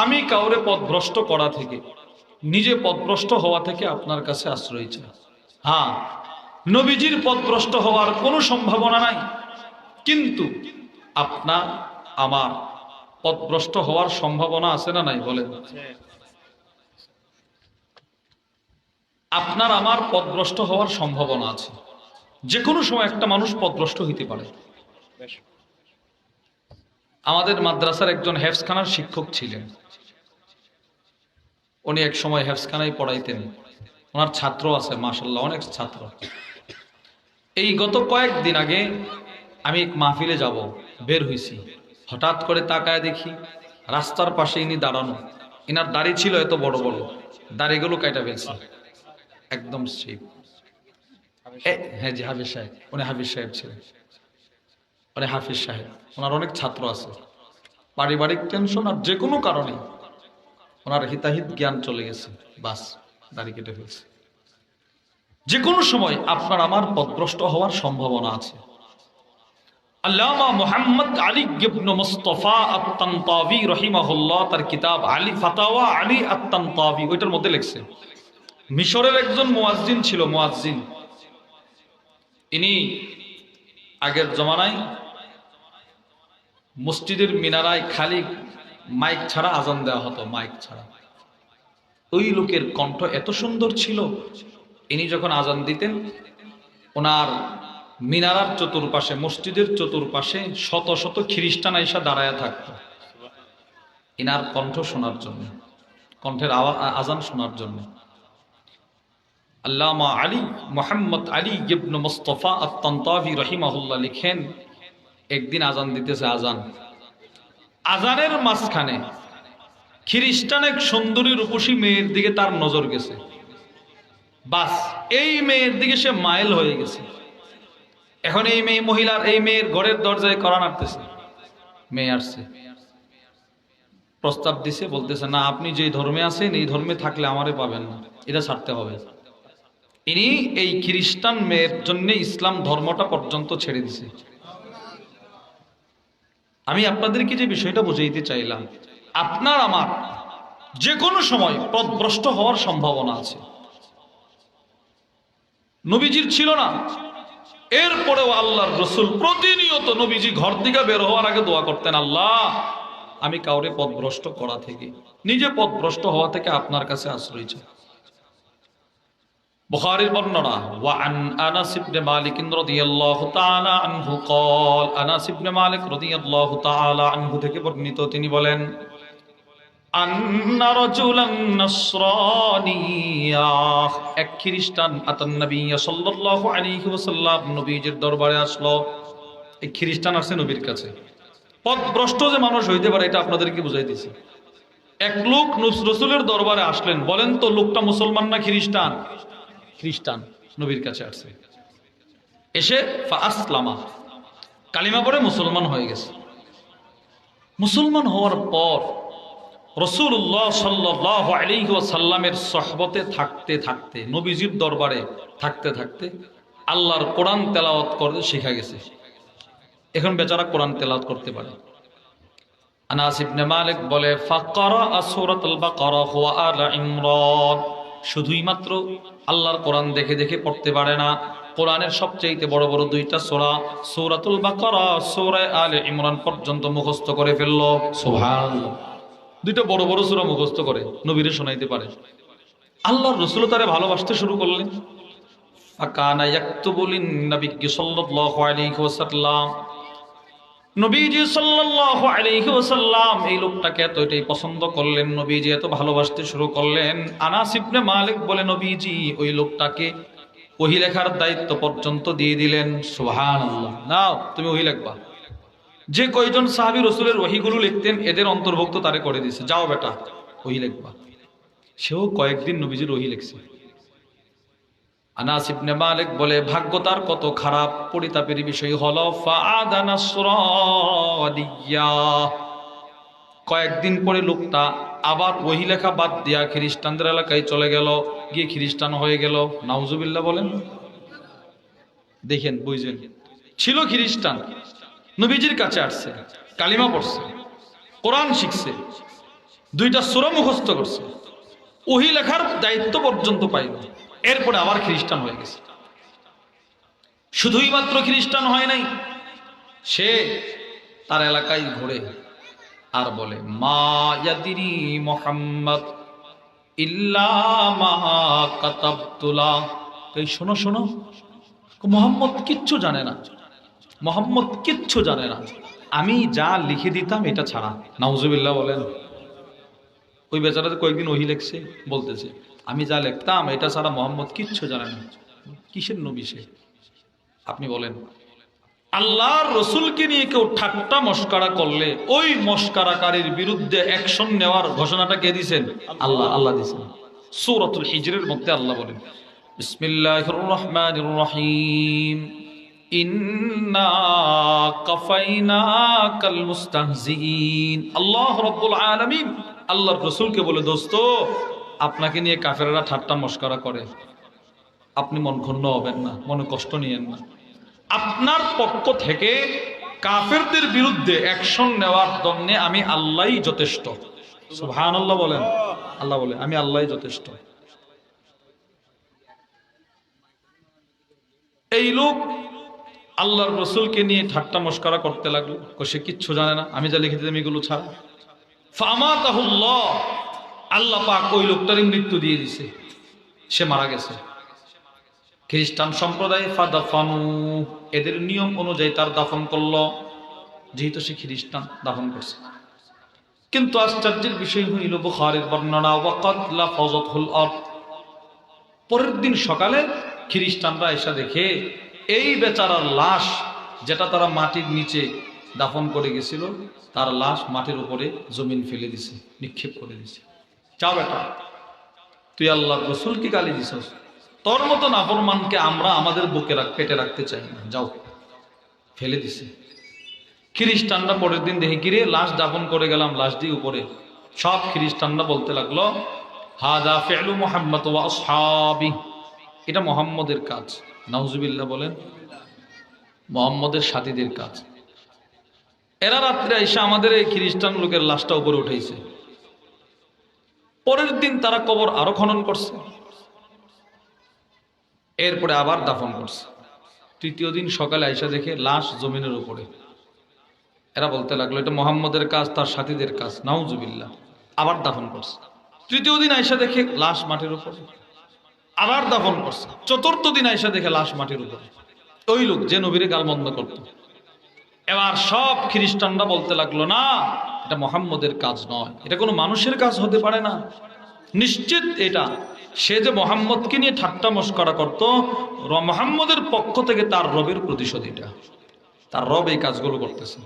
আমি কাউরে পথভ্রষ্ট করা থেকে, নিজে পথভ্রষ্ট হওয়া থেকে আপনার কাছে আশ্রয় চাই। হ্যাঁ, নবীজির পথভ্রষ্ট হওয়ার কোনো সম্ভাবনা নাই, কিন্তু আপনার আমার পথভ্রষ্ট হওয়ার সম্ভাবনা আছে না নাই? বলেন, আপনার আমার পথভ্রষ্ট হওয়ার সম্ভাবনা আছে। যে কোনো সময় একটা মানুষ পথভ্রষ্ট হইতে পারে। আমাদের মাদ্রাসার একজন হেফজখানার শিক্ষক ছিলেন, উনি এক সময় হেফজখানায় পড়াইতেন। ওনার ছাত্র আছে মাশাআল্লাহ, অনেক ছাত্র। এই গত কয়েকদিন আগে আমি এক মাহফিলে যাব, বের হইছি, হঠাৎ করে তাকায় দেখি রাস্তার পাশে ইনি দাঁড়ানো। ইনার দাড়ি ছিল এত বড় বড়, দাড়িগুলো কাটা ফেলছে একদম সেই। হ্যাঁ জি, হাফিজ সাহেব, উনি হাফিজ সাহেব ছিলেন, উনি হাফিজ সাহেব। ওনার অনেক ছাত্র আছে। পারিবারিক টেনশন আর যে কোনো কারণে ওনার হিতাহিত জ্ঞান চলে গেছে, বাস দাড়ি কেটে ফেলছে। যে কোনো সময় আপনার আমার পথভ্রষ্ট হওয়ার সম্ভাবনা আছে। আল্লামা মুহাম্মদ আলী ইবনে মুস্তাফা আত-তানতাবি রাহিমাহুল্লাহ তার কিতাব আলী ফাতাওয়া আলী আত-তানতাবি, ওইটার মধ্যে লিখছে, মিশরের একজন মুয়াজ্জিন ছিল, মুয়াজ্জিন। ইনি আগের জমানায় মসজিদের মিনারায় খালি মাইক ছাড়া আজান দেওয়া হতো, মাইক ছাড়া। ওই লোকের কণ্ঠ এত সুন্দর ছিল, ইনি যখন আজান দিতেন ওনার মিনারার চতুর্পাশে, মসজিদের চতুর্পাশে শত শত খ্রিস্টান আইসা দাঁড়ায়া থাকতো ইনার কণ্ঠ শোনার জন্য, কণ্ঠের আজান শোনার জন্য। আল্লামা আলী মুহাম্মদ আলী ইবনে মুস্তাফা আত-তানতাবি রাহিমাহুল্লাহ লিখেন, একদিন আজান দিতেছে, আজান আজানের মাঝখানে খ্রিস্টান এক সুন্দরী রূপসী মেয়ের দিকে তার নজর গেছে, বাস এই মেয়ের দিকে সে মাইল হয়ে গেছে। এখন এই মেয়ের ঘরের দরজায় কড়া নাড়তেছে। মেয়ে আসছে, প্রস্তাব দিছে, বলতেছে না আপনি যে ধর্মে আছেন এই ধর্মে থাকলে আমারে পাবেন না, এটা ছাড়তে হবে। ইনি এই খ্রিস্টান মেয়ের জন্য ইসলাম ধর্মটা পর্যন্ত ছেড়ে দিছে। আমি আপনাদেরকে যে বিষয়টা বুঝাইতে চাইলাম, আপনার আমার যে কোনো সময় পথভ্রষ্ট হওয়ার সম্ভাবনা আছে। নবীজির ছিল না, এরপরেও আল্লাহর রাসূল প্রতিনিয়ত নবীজি ঘর থেকে বের হওয়ার আগে দোয়া করতেন, আল্লাহ আমি কাউরে পথভ্রষ্ট করা থেকে, নিজে পথভ্রষ্ট হওয়া থেকে আপনার কাছে আশ্রয় চাই। বুখারীর বর্ণনা, ওয়া আন আনাস ইবনে মালিক রাদিয়াল্লাহু তাআলা আনহু قال, আনাস ইবনে মালিক রাদিয়াল্লাহু তাআলা আনহু থেকে বর্ণিত, তিনি বলেন, আন্না রাজুলান নাসরানিয়া, এক খ্রিস্টান আতান নবী সাল্লাল্লাহু আলাইহি ওয়াসাল্লাম, নবীজির দরবারে আসলো। এই খ্রিস্টান আসছে নবীর কাছে। পথভ্রষ্ট যে মানুষ হইতে পারে এটা আপনাদেরকে বুঝাই দিছি। এক লোক রাসূলের দরবারে আসলেন, বলেন তো লোকটা মুসলমান না খ্রিস্টান? খ্রিস্টান নবীর কাছে আসছে, এসে ফাআসলামা, কালিমা পড়ে মুসলমান হয়ে গেছে। মুসলমান হওয়ার পর রাসূলুল্লাহ সাল্লাল্লাহু আলাইহি ওয়াসাল্লামের সুহবতে থাকতে থাকতে, নবীজির দরবারে থাকতে থাকতে আল্লাহর কোরআন তেলাওয়াত করতে শিখা গেছে। এখন বেচারা কোরআন তেলাওয়াত করতে পারে। আনাস ইবনে মালিক বলে, ফাকারা সূরাতুল বাকারা ওয়া আল ইমরান, শুধুই মাত্র আল্লাহর কোরআন দেখে দেখে পড়তে পারে না, কোরআনের সবচেয়ে বড় বড় দুইটা সূরা, সূরাতুল বাকারা, সূরা আলে ইমরান পর্যন্ত মুখস্থ করে ফেলল। সুবহানাল্লাহ, দুইটা বড় বড় সূরা মুখস্থ করে নবীরে শোনাইতে পারে। আল্লাহর রাসূল তারে ভালোবাসতে শুরু করলেন। ফাকানা ইয়াকতুবু লিন-নবী সাল্লাল্লাহু আলাইহি ওয়াসাল্লাম, নবীজি সাল্লাল্লাহু আলাইহি ওয়াসাল্লাম এই লোকটাকে এতটাই পছন্দ করলেন, নবীজি এত ভালোবাসতে শুরু করলেন। আনাস ইবনে মালিক বলে, নবীজি ওই লোকটাকে ওহী লেখার দায়িত্ব পর্যন্ত দিয়ে দিলেন। সুবহানাল্লাহ, নাও তুমি ওহী লিখবা। যে কয়জন সাহাবী রাসূলের ওহীগুলো লিখতেন এদের অন্তর্ভুক্ত তারে করে দিয়েছে, যাও বেটা ওহী লিখবা। সেও কয়েকদিন নবীজির ওহী লিখছে। আনাস ইবনে মালিক বলে, ভাগ্য তার কত খারাপ, পরিতাপের বিষয় হলো ফাআদা নাসরানিয়া, কয়েকদিন পরে লোকটা আবার ওহী লেখা বাদ দিয়া খ্রিস্টানদের এলাকায় চলে গেল, গিয়ে খ্রিস্টান হয়ে গেল। নাউজুবিল্লাহ বলেন। দেখেন, বুঝছেন, ছিল খ্রিস্টান, নবীজির কাছে আসছে, কালিমা পড়ছে, কোরআন শিখছে, দুইটা সূরা মুখস্থ করছে, ওহী লেখার দায়িত্ব পর্যন্ত পাইল, এরপরে আবার খ্রিস্টান হয়ে গেছে। শুধুই মাত্র খ্রিস্টান হয় নাই, সে তার এলাকায় ঘুরে আর বলে, মা ইয়াদিরি মুহাম্মদ ইল্লা মা কাতাবতুলা, এই শোনো শোনো, মুহাম্মদ কিচ্ছু জানে না, মুহাম্মদ কিচ্ছু জানে না, আমি যা লিখে দিতাম এটা ছাড়া। নাউজুবিল্লাহ বলেন। ওই বেচারা কয়েকদিন ওহী লিখছে, বলতেছে আমি যা লিখতাম এটা ছাড়া মুহাম্মদ কিচ্ছু জানে না। কিসের নবী সে? আপনি বলেন। আল্লাহর রাসূলকে নিয়ে কেউ ঠাট্টা মস্করা করলে ওই মস্করাকারীর বিরুদ্ধে অ্যাকশন নেওয়ার ঘোষণাটা কে দিবেন? আল্লাহ। আল্লাহ দিবেন। সূরাতুল হিজরের মধ্যে আল্লাহ বলেন, বিসমিল্লাহির রহমানির রহিম, ইন্না কাফাইনাকাল মুস্তাহজিইন। আল্লাহ রাব্বুল আলামিন আল্লাহর রাসূলকে বলে, দোস্ত আপনাকে নিয়ে কাফেররা ঠাট্টা মস্করা করে, আপনি মন ক্ষুণ্ণ হবেন না, মনে কষ্ট নিয়েন না, আপনার পক্ষ থেকে কাফেরদের বিরুদ্ধে অ্যাকশন নেওয়ার জন্য আমি আল্লাহই যথেষ্ট। সুবহানাল্লাহ বলেন। আল্লাহ বলে, আমি আল্লাহই যথেষ্ট। এই লোক আল্লাহর রাসূলকে নিয়ে ঠাট্টা মস্করা করতে লাগলো, সে কিচ্ছু জানে না, আমি যা লিখে দিতাম এগুলো ছাড়া। ফামাতাহুল্লাহ, আল্লাহ পাক ওই লোকটারই মৃত্যু দিয়ে দিছে, সে মারা গেছে। খ্রিস্টান সম্প্রদায় ফাদাফানু, এদের নিয়ম অনুযায়ী তার দাফন করলো, যেহেতু সে খ্রিস্টান দাফন করছে। কিন্তু আশ্চর্যের বিষয় হইল, বুখারীর বর্ণনা, ওয়াকাদ লাফাযাতুল আরদ, পরের দিন সকালে খ্রিস্টানরা এসে দেখে এই বেচারার লাশ, যেটা তারা মাটির নিচে দাফন করে গেছিল, তার লাশ মাটির উপরে জমিন ফেলে দিছে, নিক্ষেপ করে দিছে। যা বেটা, তুই আল্লাহর রাসূলকে গালি দিছস, তোর মতো নাফরমানকে আমরা আমাদের বুকে পেটে রাখতে চাই না, যাও, ফেলে দিছে। খ্রিস্টানরা পরের দিন দেখে গিরে লাশ দাফন করে গেলাম, লাশ দিয়ে উপরে সব খ্রিস্টানরা বলতে লাগলো, হাদা ফি'লু মুহাম্মদ ওয়া আসহাবি, এটা মুহাম্মদের কাজ। নাউজুবিল্লাহ বলেন, মুহাম্মদের সাথীদের কাজ। এরা রাত্রে এসে আমাদের এই খ্রিস্টান লোকের লাশটা উপরে উঠাইছে। পরের দিন তারা কবর আরো খনন করছে, এরপরে আবার দাফন করছে। তৃতীয় দিন সকালে আইসা দেখে লাশ জমিনের উপরে। এরা বলতে লাগলো এটা মুহাম্মদের কাজ, তার সাথীদের কাজ। নাউজুবিল্লাহ, আবার দাফন করছে। তৃতীয় দিন আইসা দেখে লাশ মাটির উপরে, আবার দাফন করছে। চতুর্থ দিন আইসা দেখে লাশ মাটির উপরে। ওই লোক যে নবীরে গালমন্দ করত। এবার সব খ্রিস্টানরা বলতে লাগলো, না, এটা মুহাম্মদের কাজ নয়, এটা কোনো মানুষের কাজ হতে পারে না, নিশ্চিত এটা সে যে মুহাম্মদকে নিয়ে ঠাট্টা মস্করা করত, মুহাম্মদের পক্ষ থেকে তার রবের প্রতিশোধ, এটা তার রব এই কাজগুলো করতেছে।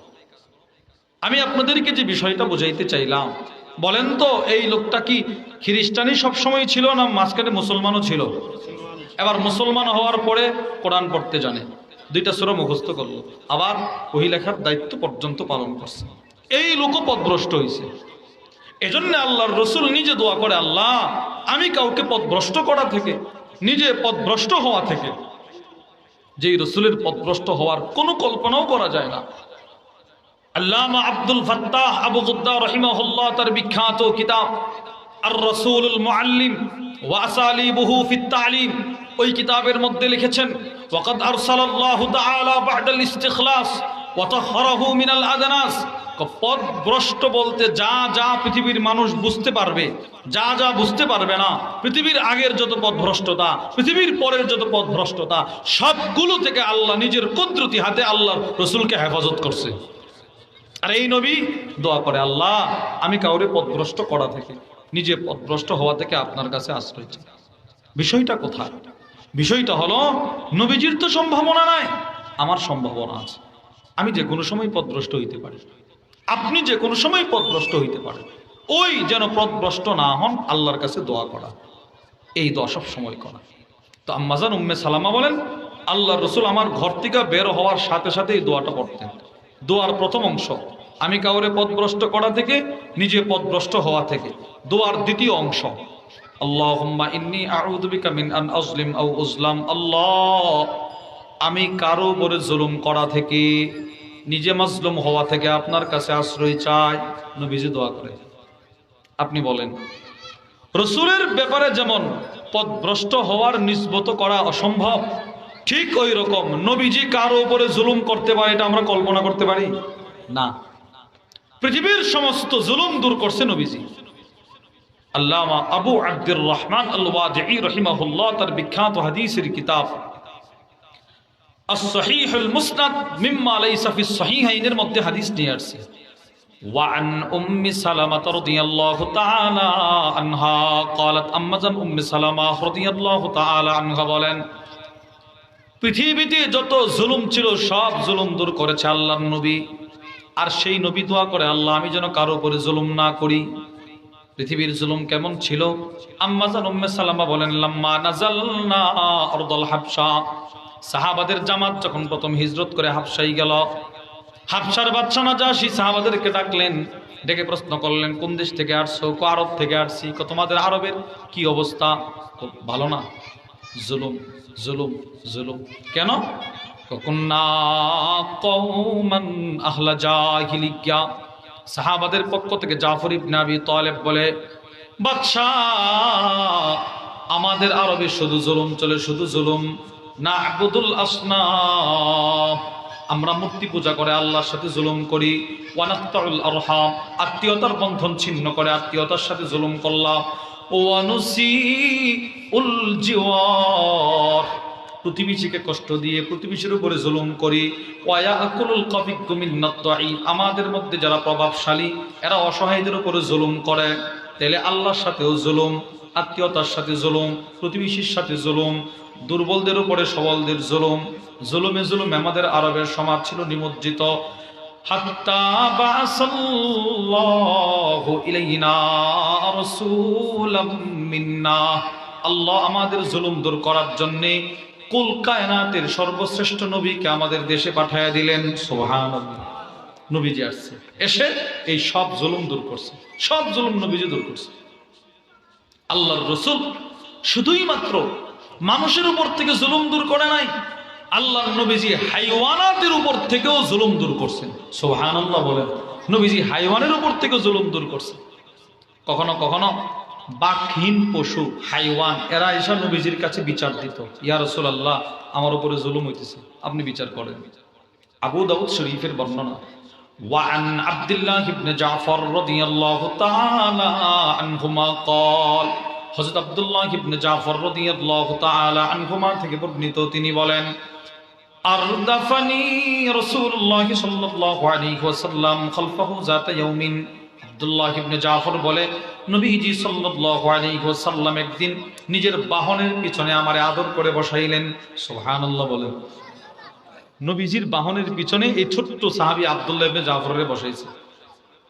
আমি আপনাদেরকে যে বিষয়টা বুঝাইতে চাইলাম, বলেন তো এই লোকটা কি খ্রিস্টানই সবসময় ছিল না মাঝখানে মুসলমানও ছিল? এবার মুসলমান হওয়ার পরে কোরআন পড়তে জানে, 2টা সূরা মুখস্থ করলো, আবার ওহী লেখার দায়িত্ব পর্যন্ত পালন করছে। এই লোকও পথভ্রষ্ট হয়েছে। এজন্য আল্লাহর রাসূল নিজে দোয়া করে, আল্লাহ আমি কাউকে পথভ্রষ্ট করা থেকে, নিজে পথভ্রষ্ট হওয়া থেকে, যেই রাসূলের পথভ্রষ্ট হওয়ার কোনো কল্পনাও করা যায় না। আল্লামা আব্দুল ফাত্তাহ আবু গুদ্দা রাহিমাহুল্লাহ তার বিখ্যাত কিতাব আর রাসূলুল মুআল্লিম ওয়া আসালিবুহু ফিত তা'লিম, ওই কিতাবের মধ্যে লিখেছেন, ওয়াকাদ আরসালাল্লাহু তাআলা বা'দাল ইস্তিখলাস ওয়া তাহহারাহু মিনাল আদনাস। পথভ্রষ্ট বলতে যা যা পৃথিবীর মানুষ বুঝতে পারবে, যা যা বুঝতে পারবে না, পৃথিবীর আগের যত পথভ্রষ্টতা, পৃথিবীর পরের যত পথভ্রষ্টতা, সবগুলো থেকে আল্লাহ নিজের কুদরতি হাতে আল্লাহর রাসূলকে হেফাজত করছে। আর এই নবী দোয়া করে, আল্লাহ আমি কাউরে পথভ্রষ্ট করা থেকে, নিজে পথভ্রষ্ট হওয়া থেকে আপনার কাছে আশ্রয় চাই। বিষয়টা কোথায়? বিষয়টা হলো নবীজির তো সম্ভাবনা নাই, আমার সম্ভাবনা আছে। আমি যে কোনো সময় পথভ্রষ্ট হইতে পারি, আপনি যে কোনো সময় পথভ্রষ্ট হইতে পারেন। ওই যেন পথভ্রষ্ট না হন, আল্লাহর কাছে দোয়া করা, এই দোয়া সব সময় করা। তো আম্মাজান উম্মে সালামা বলেন, আল্লাহর রাসূল আমার ঘর থেকে বের হওয়ার সাথে সাথে এই দোয়াটা পড়তেন। দোয়ার প্রথম অংশ আমি কাউরে পথভ্রষ্ট করা থেকে, নিজে পথভ্রষ্ট হওয়া থেকে। দোয়ার দ্বিতীয় অংশ আল্লাহুম্মা ইন্নী আউযু বিকা মিন আন আযলিম আও উযলাম। আল্লাহ আমি কারো উপরে জুলুম করা থেকে, নিজে মাজলুম হওয়া থেকে আপনার কাছে আশ্রয় চাই। নবীজি দোয়া করে। আপনি বলেন, রাসূলের ব্যাপারে যেমন পথভ্রষ্ট হওয়ার নিসবত করা অসম্ভব, ঠিক ওই রকম নবীজি কারো উপরে জুলুম করতে পারে এটা আমরা কল্পনা করতে পারি না। পৃথিবীর সমস্ত জুলুম দূর করছে নবীজি। আল্লামা আবু আব্দুর রহমান আল ওয়াদিঈ রাহিমাহুল্লাহ তার বিখ্যাত হাদিসের কিতাব আস-সহিহুল মুসনাদ মিম্মা লাইসা ফিস সহিহাইনের মধ্যে হাদিস নিয়ে আসছে। ওয়া আন উম্মি সালামা রাদিয়াল্লাহু তাআলা আনহা ক্বালাত, আম্মাজান উম্মি সালামা রাদিয়াল্লাহু তাআলা আনহা বলেন, পৃথিবীতে যত জুলুম ছিল সব জুলুম দূর করেছে আল্লাহর নবী। আর সেই নবী দোয়া করে, আল্লাহ আমি যেন কারো উপরে জুলুম না করি। পৃথিবীর জুলুম কেমন ছিল? আম্মাজান উম্মে সালামা বলেন, লাম্মা নাযালনা আরদাল হাবশা, সাহাবাদের জামাত যখন প্রথম হিজরত করে হাবশায় গেল, হাবশার বাদশা নাজাশী সাহাবাদেরকে ডাকলেন, ডেকে প্রশ্ন করলেন, কোন দেশ থেকে আসছো? আরব থেকে আসছি। তোমাদের আরবের কি অবস্থা? খুব ভালো না, জুলুম জুলুম জুলুম। কেন? কুন্না কওমান আহলা জাহিলিয়া। সাহাবাদের পক্ষ থেকে জাফর ইবনে আবি তালেব বলে, বাদশা আমাদের আরবে শুধু জুলুম চলে, শুধু জুলুম। না'বুদুল আসনাম, আমরা মূর্তি পূজা করে আল্লাহর সাথে জুলুম করি। ওয়া নাকতাউল আরহাম, আত্মীয়তার বন্ধন ছিন্ন করে আত্মীয়তার সাথে জুলুম করলাম। ওয়া নুসিউল জিওয়ার, প্রতিবেশীকে কষ্ট দিয়ে প্রতিবেশীর উপরে জুলুম করি। ওয়া ইয়াকুলুল কাফিকু মিনাত দাঈফ, আমাদের মধ্যে যারা প্রভাবশালী এরা অসহায়দের উপরে জুলুম করে। তাহলে আল্লাহর সাথেও জুলুম, আত্মীয়তার সাথে জুলুম, প্রতিবেশীর সাথে জুলুম, দুর্বলদের উপরে সবলদের জুলুম। জুলুমে জুলুম আমাদের আরবের সমাজ ছিল নিমজ্জিত। হাত্তা বাসাল্লাহু ইলাইনা রাসূলাম মিন্না। আল্লাহ আমাদের জুলুম দূর করার জন্য কুল কায়নাতের সর্বশ্রেষ্ঠ নবীকে আমাদের দেশে পাঠায়া দিলেন। সুবহানাল্লাহ। নবীজি আসছে, এসে এই সব জুলুম দূর করছে, সব জুলুম নবীজি দূর করছে। আল্লাহর রাসূল শুধুই মাত্র মানুষের উপর থেকে জুলুম দূর করে নাই, আল্লাহর নবীজি হাইওয়ানাতের উপর থেকেও জুলুম দূর করছেন। সুবহানাল্লাহ বলেন। নবীজি হাইওয়ানের উপর থেকে জুলুম দূর করছেন। কখনো কখনো বাকহীন পশু, হাইওয়ান, এরা এসে নবীজির কাছে বিচার দিত, ইয়া রাসূলুল্লাহ আমার উপরে জুলুম হইতেছে, আপনি বিচার করেন। আবু দাউদ শরীফের বর্ণনা, ওয়ান আব্দুল্লাহ ইবনে জাফর রাদিয়াল্লাহু তাআলা আনহুমা قال, হযরত আব্দুল্লাহ ইবনে জাফর রাদিয়াল্লাহু তাআলা আনহুমা থেকে বর্ণিত, তিনি বলেন, আরদাফানি রাসূলুল্লাহ সাল্লাল্লাহু আলাইহি ওয়াসাল্লাম খালফাহু যাতা ইয়াউমিন। আব্দুল্লাহ ইবনে জাফর বলে, নবীজি সাল্লাল্লাহু আলাইহি ওয়াসাল্লাম একদিন নিজের বাহনের পিছনে আমারে আদর করে বসাইলেন। সুবহানাল্লাহ বলেন। নবীজির বাহনের পিছনে এই ছোট্ট সাহাবী আব্দুল্লাহ ইবনে জাফরকে বসাইছে।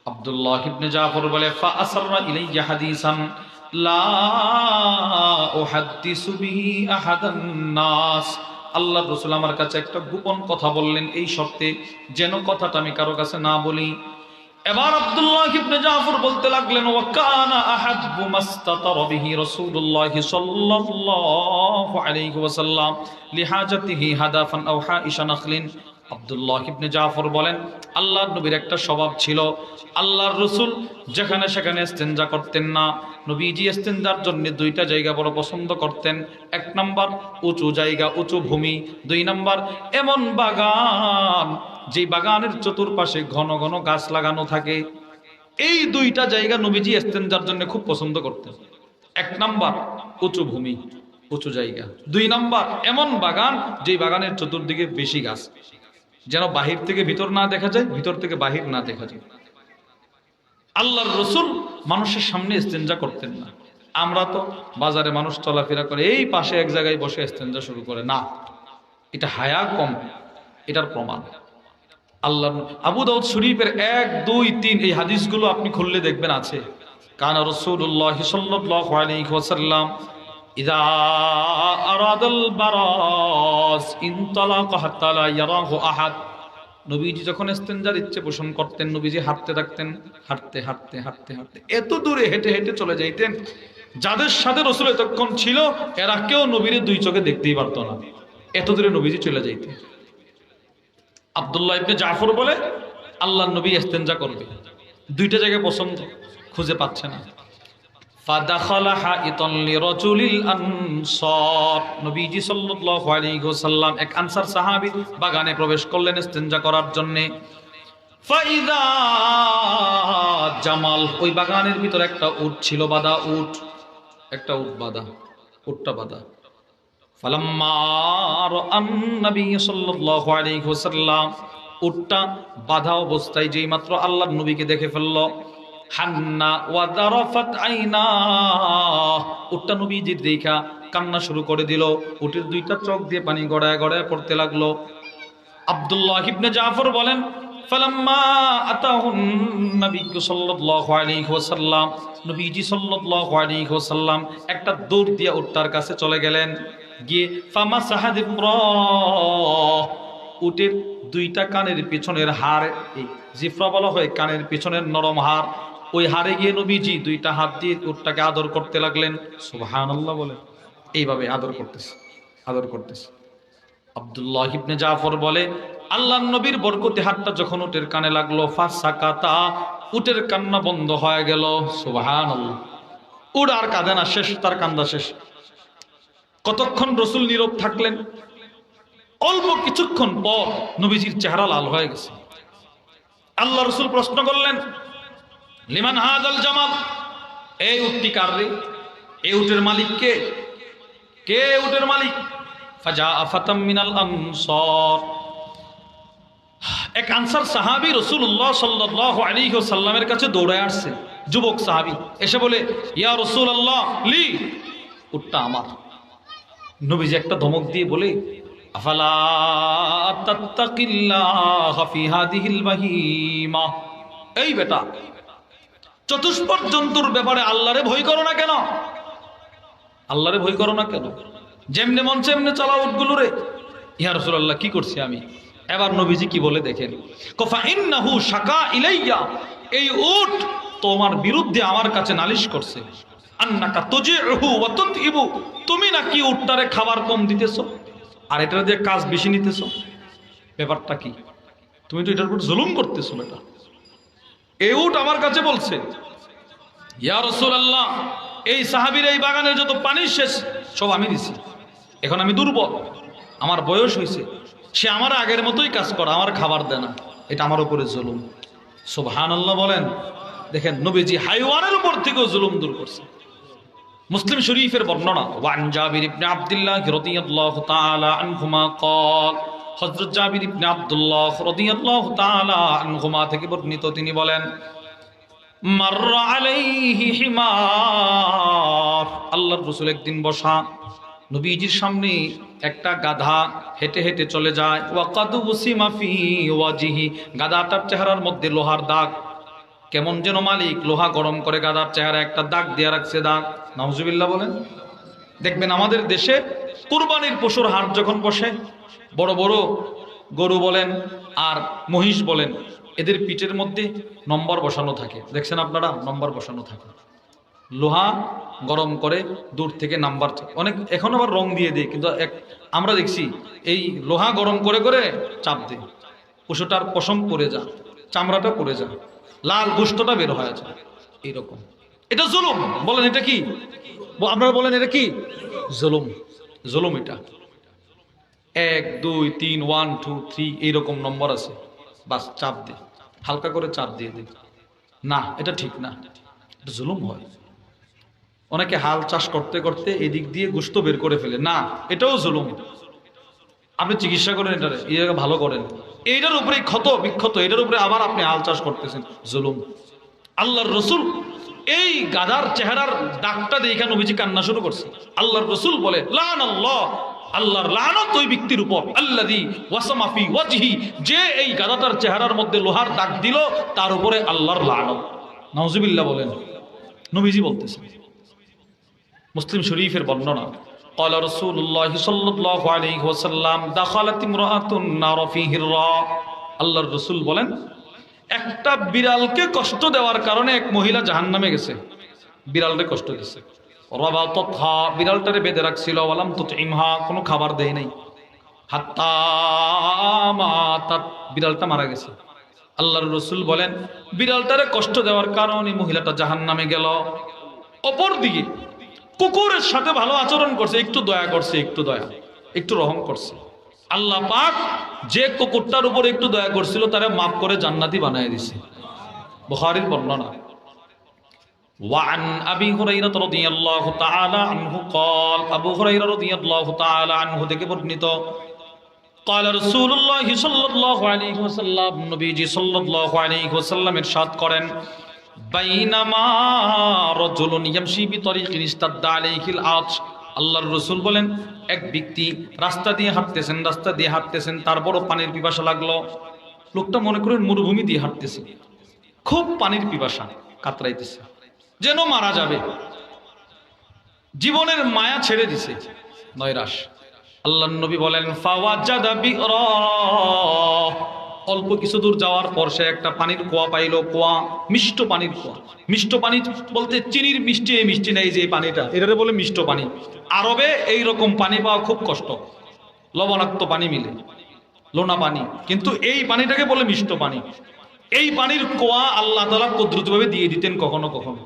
আব্দুল্লাহ ইবনে জাফর বলে, ফা আসররা ইলাইয়া হাদিসান লা উহাদ্দিসু বিহি আহাদান নাস। আল্লাহর রাসূল আমার কাছে একটা গোপন কথা বললেন, এই শর্তে যেন কথাটা আমি কারো কাছে না বলি। এবার আব্দুল্লাহ ইবনে জাফর বলতে লাগলেন, ওয়া কানা আহাব্বু মাস্তাতারা বিহি রাসূলুল্লাহ সাল্লাল্লাহু আলাইহি ওয়াসাল্লাম লিহাজাতিহি হাদাফান আও হাইশা নাখলিন। আব্দুল্লাহ ইবনে জাফর বলেন, আল্লাহর নবীর একটা স্বভাব ছিল, আল্লাহর রাসূল যেখানে সেখানে ইস্তেনজা করতেন না। নবীজি ইস্তেনজার জন্য দুইটা জায়গা বড় পছন্দ করতেন। এক নাম্বার উঁচু জায়গা, উঁচু ভূমি। দুই নাম্বার এমন বাগান, যে বাগানের চতুর্পাশে ঘন ঘন গাছ লাগানো থাকে। এই দুইটা জায়গা নবীজি ইস্তেনজার জন্য খুব পছন্দ করতেন। এক নাম্বার উঁচু ভূমি, উঁচু জায়গা। দুই নাম্বার এমন বাগান, যে বাগানের চতুর্দিকে বেশি গাছ, যেন বাহির থেকে ভিতর না দেখা যায়, ভিতর থেকে বাহির না দেখা যায়। আল্লাহর রাসূল মানুষের সামনে ইস্তেনজা করতেন না। আমরা তো বাজারে মানুষ চলাফেরা করে, এই পাশে এক জায়গায় বসে ইস্তেনজা শুরু করে, না, এটা হায়া কম, এটার প্রমাণ। আল্লাহ আবু দাউদ শরীফের 1, 2, 3 এই হাদিসগুলো আপনি খুললে দেখবেন আছে। কানা রাসূলুল্লাহ সাল্লাল্লাহু আলাইহি ওয়াসাল্লাম ইযা আরাদাল বারাস ইনতালাকা হাত্তা লা ইয়ারাহু আহাদ। নবীজি যখন ইস্তেনজার ইচ্ছে পোষণ করতেন, নবীজি হাঁটতে থাকতেন, হাঁটতে হাঁটতে হাঁটতে হাঁটতে এত দূরে হেঁটে হেঁটে চলে যাইতেন, যাদের সাথে রাসূল এতক্ষণ ছিল এরা কেউ নবীরে দুই চোখে দেখতেই পারতো না, এত দূরে নবীজি চলে যাইতেন। আব্দুল্লাহ ইবনে জাফর বলে, আল্লাহর নবী ইস্তেনজা করবে, দুইটা জায়গায় পছন্দ, খুঁজে পাচ্ছে না। ফাদাখালা হাইতান লিরাজুলিল আনসার। নবীজি সাল্লাল্লাহু আলাইহি ওয়াসাল্লাম এক আনসার সাহাবী বাগানে প্রবেশ করলেন ইস্তেনজা করার জন্য। ফাইদা জামাল, ওই বাগানের ভিতর একটা উট ছিল, বাঁধা উট, একটা উট বাঁধা, উটটা বাঁধা। ফালাম্মা রাআন নবী সাল্লাল্লাহু আলাইহি ওয়াসাল্লাম, উটটা বাঁধা অবস্থায় যেই মাত্র আল্লাহর নবীকে দেখে ফেলল, হান্না ওয়া দারাফাত আইনা, উটটা নবীজির দেখা কান্না শুরু করে দিল, উটের দুইটা চোখ দিয়ে পানি গড়ায় গড়ায় পড়তে লাগলো। আব্দুল্লাহ ইবনে জাফর বলেন, ফালাম্মা আতাহুন নবী সাল্লাল্লাহু আলাইহি ওয়াসাল্লাম, নবীজি সাল্লাল্লাহু আলাইহি ওয়াসাল্লাম একটা দৌড় দিয়ে উটটার কাছে চলে গেলেন, গিয়ে ফামাসাহা যিফরা, উটের দুইটা কানের পিছনের হাড়, এই জিফরা বলা হয় কানের পিছনের নরম হাড়, ওই হাড়ে গিয়ে নবীজি দুইটা হাত দিয়ে উটটাকে আদর করতে লাগলেন। সুবহানাল্লাহ বলে, এইভাবে আদর করতেছে, আদর করতেছে। আব্দুল্লাহ ইবনে জাফর বলে, আল্লাহর নবীর বরকতে হাতটা যখন উটের কানে লাগলো, ফাসাকাতা, উটের কান্না বন্ধ হয়ে গেল। সুবহানাল্লাহ। উট আর কাঁদে না, শেষ, তার কান্দা শেষ। কতক্ষণ রাসূল নীরব থাকলেন, অল্প কিছুক্ষণ পর নবীজির চেহারা লাল হয়ে গেছে। আল্লাহ রাসূল প্রশ্ন করলেন, লিমান হাদাল জামাল, এই উটটি কার রে? এই উটের মালিক কে? কে উটের মালিক? ফাজা ফাতাম মিনাল আনসার, এক আনসার সাহাবী রাসূলুল্লাহ সাল্লাল্লাহু আলাইহি ওয়াসাল্লামের কাছে দৌড়ায় আসছে, যুবক সাহাবী এসে বলে, ইয়া রাসূলুল্লাহ লি, উটটা আমার। নবীজি একটা ধমক দিয়ে বলে, আফালা তাত্তাকিল্লাহ ফি হাদিহিল বাহিমা, এই বেটা চতুষ্পদ জন্তুর ব্যাপারে আল্লাহরে ভয় করো না কেন? আল্লাহরে ভয় করো না কেন? যেমনে মন সেমনে চালাও উটগুলো রে। ইয়া রাসূলুল্লাহ, কি করছি আমি? এবার নবীজি কি বলে দেখেন, কফা ইন্নাহু শাকা ইলাইয়া, এই উট তোমার বিরুদ্ধে আমার কাছে নালিশ করছে। আন্নাকা তুজিহু ওয়া তুতইবু, তুমি নাকি উটটারে খাবার কম দিতেছো আর এটার দিয়ে কাজ বেশি নিতেছো। ব্যাপারটা কি? তুমি তো এটার উপর জুলুম করতেছো বেটা। এই উট আমার কাছে বলছে, ইয়া রাসূলুল্লাহ, এই সাহাবীর এই বাগানের যত পানি শেষ সব আমি দিছি, এখন আমি দুর্বল, আমার বয়স হয়েছে, সে আমার আগের মতোই কাজ করে, আমার খাবার দেয় না, এটা আমার উপরে জুলুম। সুবহানাল্লাহ বলেন। দেখেন নবীজি হাইওয়ানের উপর থেকেও জুলুম দূর করছে। মুসলিম শরীফের বর্ণনা, ওয়ান জাবির ইবনে আব্দুল্লাহ রাদিয়াল্লাহু তাআলা আনহুমা ক্বাল, হযরত জাবির ইবনে আব্দুল্লাহ রাদিয়াল্লাহু তাআলা আনহুমা থেকে বর্ণিত, তিনি বলেন, মাররা আলাইহি হিমার, আল্লাহর রাসূল একদিন বসা, নবীজির সামনে একটা গাধা হেঁটে হেঁটে চলে যায়। ওয়াকাদ উসিমা ফি ওয়াজিহি, গাধাটার চেহারার মধ্যে লোহার দাগ, কেমন যেন মালিক লোহা গরম করে গাধার চেহারা একটা দাগ দিয়ে রাখছে, দাগ। নাউজুবিল্লাহ বলেন। দেখবেন আমাদের দেশে কুরবানির পশুর হাট যখন বসে, বড় বড় গরু বলেন আর মহিষ বলেন, এদের পিঠের মধ্যে নম্বর বসানো থাকে, দেখছেন আপনারা? নম্বর বসানো থাকে, লোহা গরম করে দূর থেকে নাম্বার, অনেক এখন আবার রং দিয়ে দেয়, কিন্তু আমরা দেখছি এই লোহা গরম করে করে চাপ দেয়, পশুটার পশম পড়ে যায়, চামড়াটা পড়ে যায়, লাল গোশতটা বের হয়ে যায়, এইরকম। এটা জুলুম। বলেন এটা কি? আপনারা বলেন এটা কি? জুলুম। জুলুম এটা। 1 2 3 1 2 3 এইরকম নম্বর আছে, বাস চাপ দে, হালকা করে চাপ দিয়ে দে, না এটা ঠিক না, এটা জুলুম হয়। অনেকে হাল চাষ করতে করতে এদিক দিয়ে গোশত বের করে ফেলে, না এটাও জুলুম। আপনি চিকিৎসা করেন, এটারে এটাকে ভালো করেন, এইটার উপরে ক্ষত বিক্ষত, এটার উপরে আবার আপনি হাল চাষ করতেছেন, জুলুম। আল্লাহর রাসূল এই গাধার চেহারার দাগটা দেখে নবীজি কান্না শুরু করছে। আল্লাহর রাসূল বলে, লানাল্লাহ, আল্লাহর লানত ওই ব্যক্তির উপর, আল্লাযী ওয়াসামা ফি ওয়াজহি, যে এই গাধাটার চেহারার মধ্যে লোহার দাগ দিল, তার উপরে আল্লাহর লানত। নাউজুবিল্লাহ বলেন। নবীজি বলতেছে, মুসলিম শরীফের বর্ণনা, قال رسول الله صلى الله عليه وسلم دخلت امرأة النار في هراء, আল্লাহর রাসূল বলেন, একটা বিড়ালকে কষ্ট দেওয়ার কারণে এক মহিলা জাহান্নামে গেছে, বিড়ালকে কষ্ট দিয়েছে। রাবাতাতহা, বিড়ালটারে বেঁধে রাখছিল, ওয়ালাম তুতইমহা, কোনো খাবার দেয় নাই, হাত্তা মাতাত, বিড়ালটা মারা গেছে। আল্লাহর রাসূল বলেন, বিড়ালটারে কষ্ট দেওয়ার কারণে মহিলাটা জাহান্নামে গেল। অপর দিকে কুকুরের সাথে ভালো আচরণ করছে, একটু দয়া করছে, একটু দয়া, একটু রহম করছে। আল্লাহ পাক যে কুকুরটার উপর একটু দয়া করছিল তারে মাফ করে জান্নাতি বানায় দিছে। বুখারীর বর্ণনা। ওয়ান আবি হুরায়রা রাদিয়াল্লাহু তাআলা আনহু قال, আবু হুরায়রা রাদিয়াল্লাহু তাআলা আনহু থেকে বর্ণিত, قال رسول الله صلى الله عليه وسلم, নবীজি সাল্লাল্লাহু আলাইহি ওয়াসাল্লাম ইরশাদ করেন, বাইনামা রাজুলুন ইয়ামশি বিতরিকিন ইস্তাদা আলাইহিল আতশ, আল্লাহর রাসূল বলেন, এক ব্যক্তি রাস্তা দিয়ে হাঁটতেছেন, তার বড় পানির পিপাসা লাগলো। লোকটা মনে করেন মরুভূমি দিয়ে হাঁটতেছে, খুব পানির পিপাসা, কাতরাইতেছে, যেন মারা যাবে, জীবনের মায়া ছেড়ে দিছে, নৈরাশ। আল্লাহর নবী বলেন, ফাওয়াজাদা বিরা, অল্প কিছু দূর যাওয়ার পর সে একটা পানির কুয়া পাইল, কুয়া, মিষ্ট পানির কুয়া। মিষ্ট পানি বলতে চিনির মিষ্টি, এই মিষ্টি নেই যে পানিটা, এটারে বলে মিষ্ট পানি। আরবে এই রকম পানি পাওয়া খুব কষ্ট, লবণাক্ত পানি মিলে, লোনা পানি, কিন্তু এই পানিটাকে বলে মিষ্ট পানি। এই পানির কুয়া আল্লাহ তাআলা কুদরতভাবে দিয়ে দিতেন কখনো কখনো।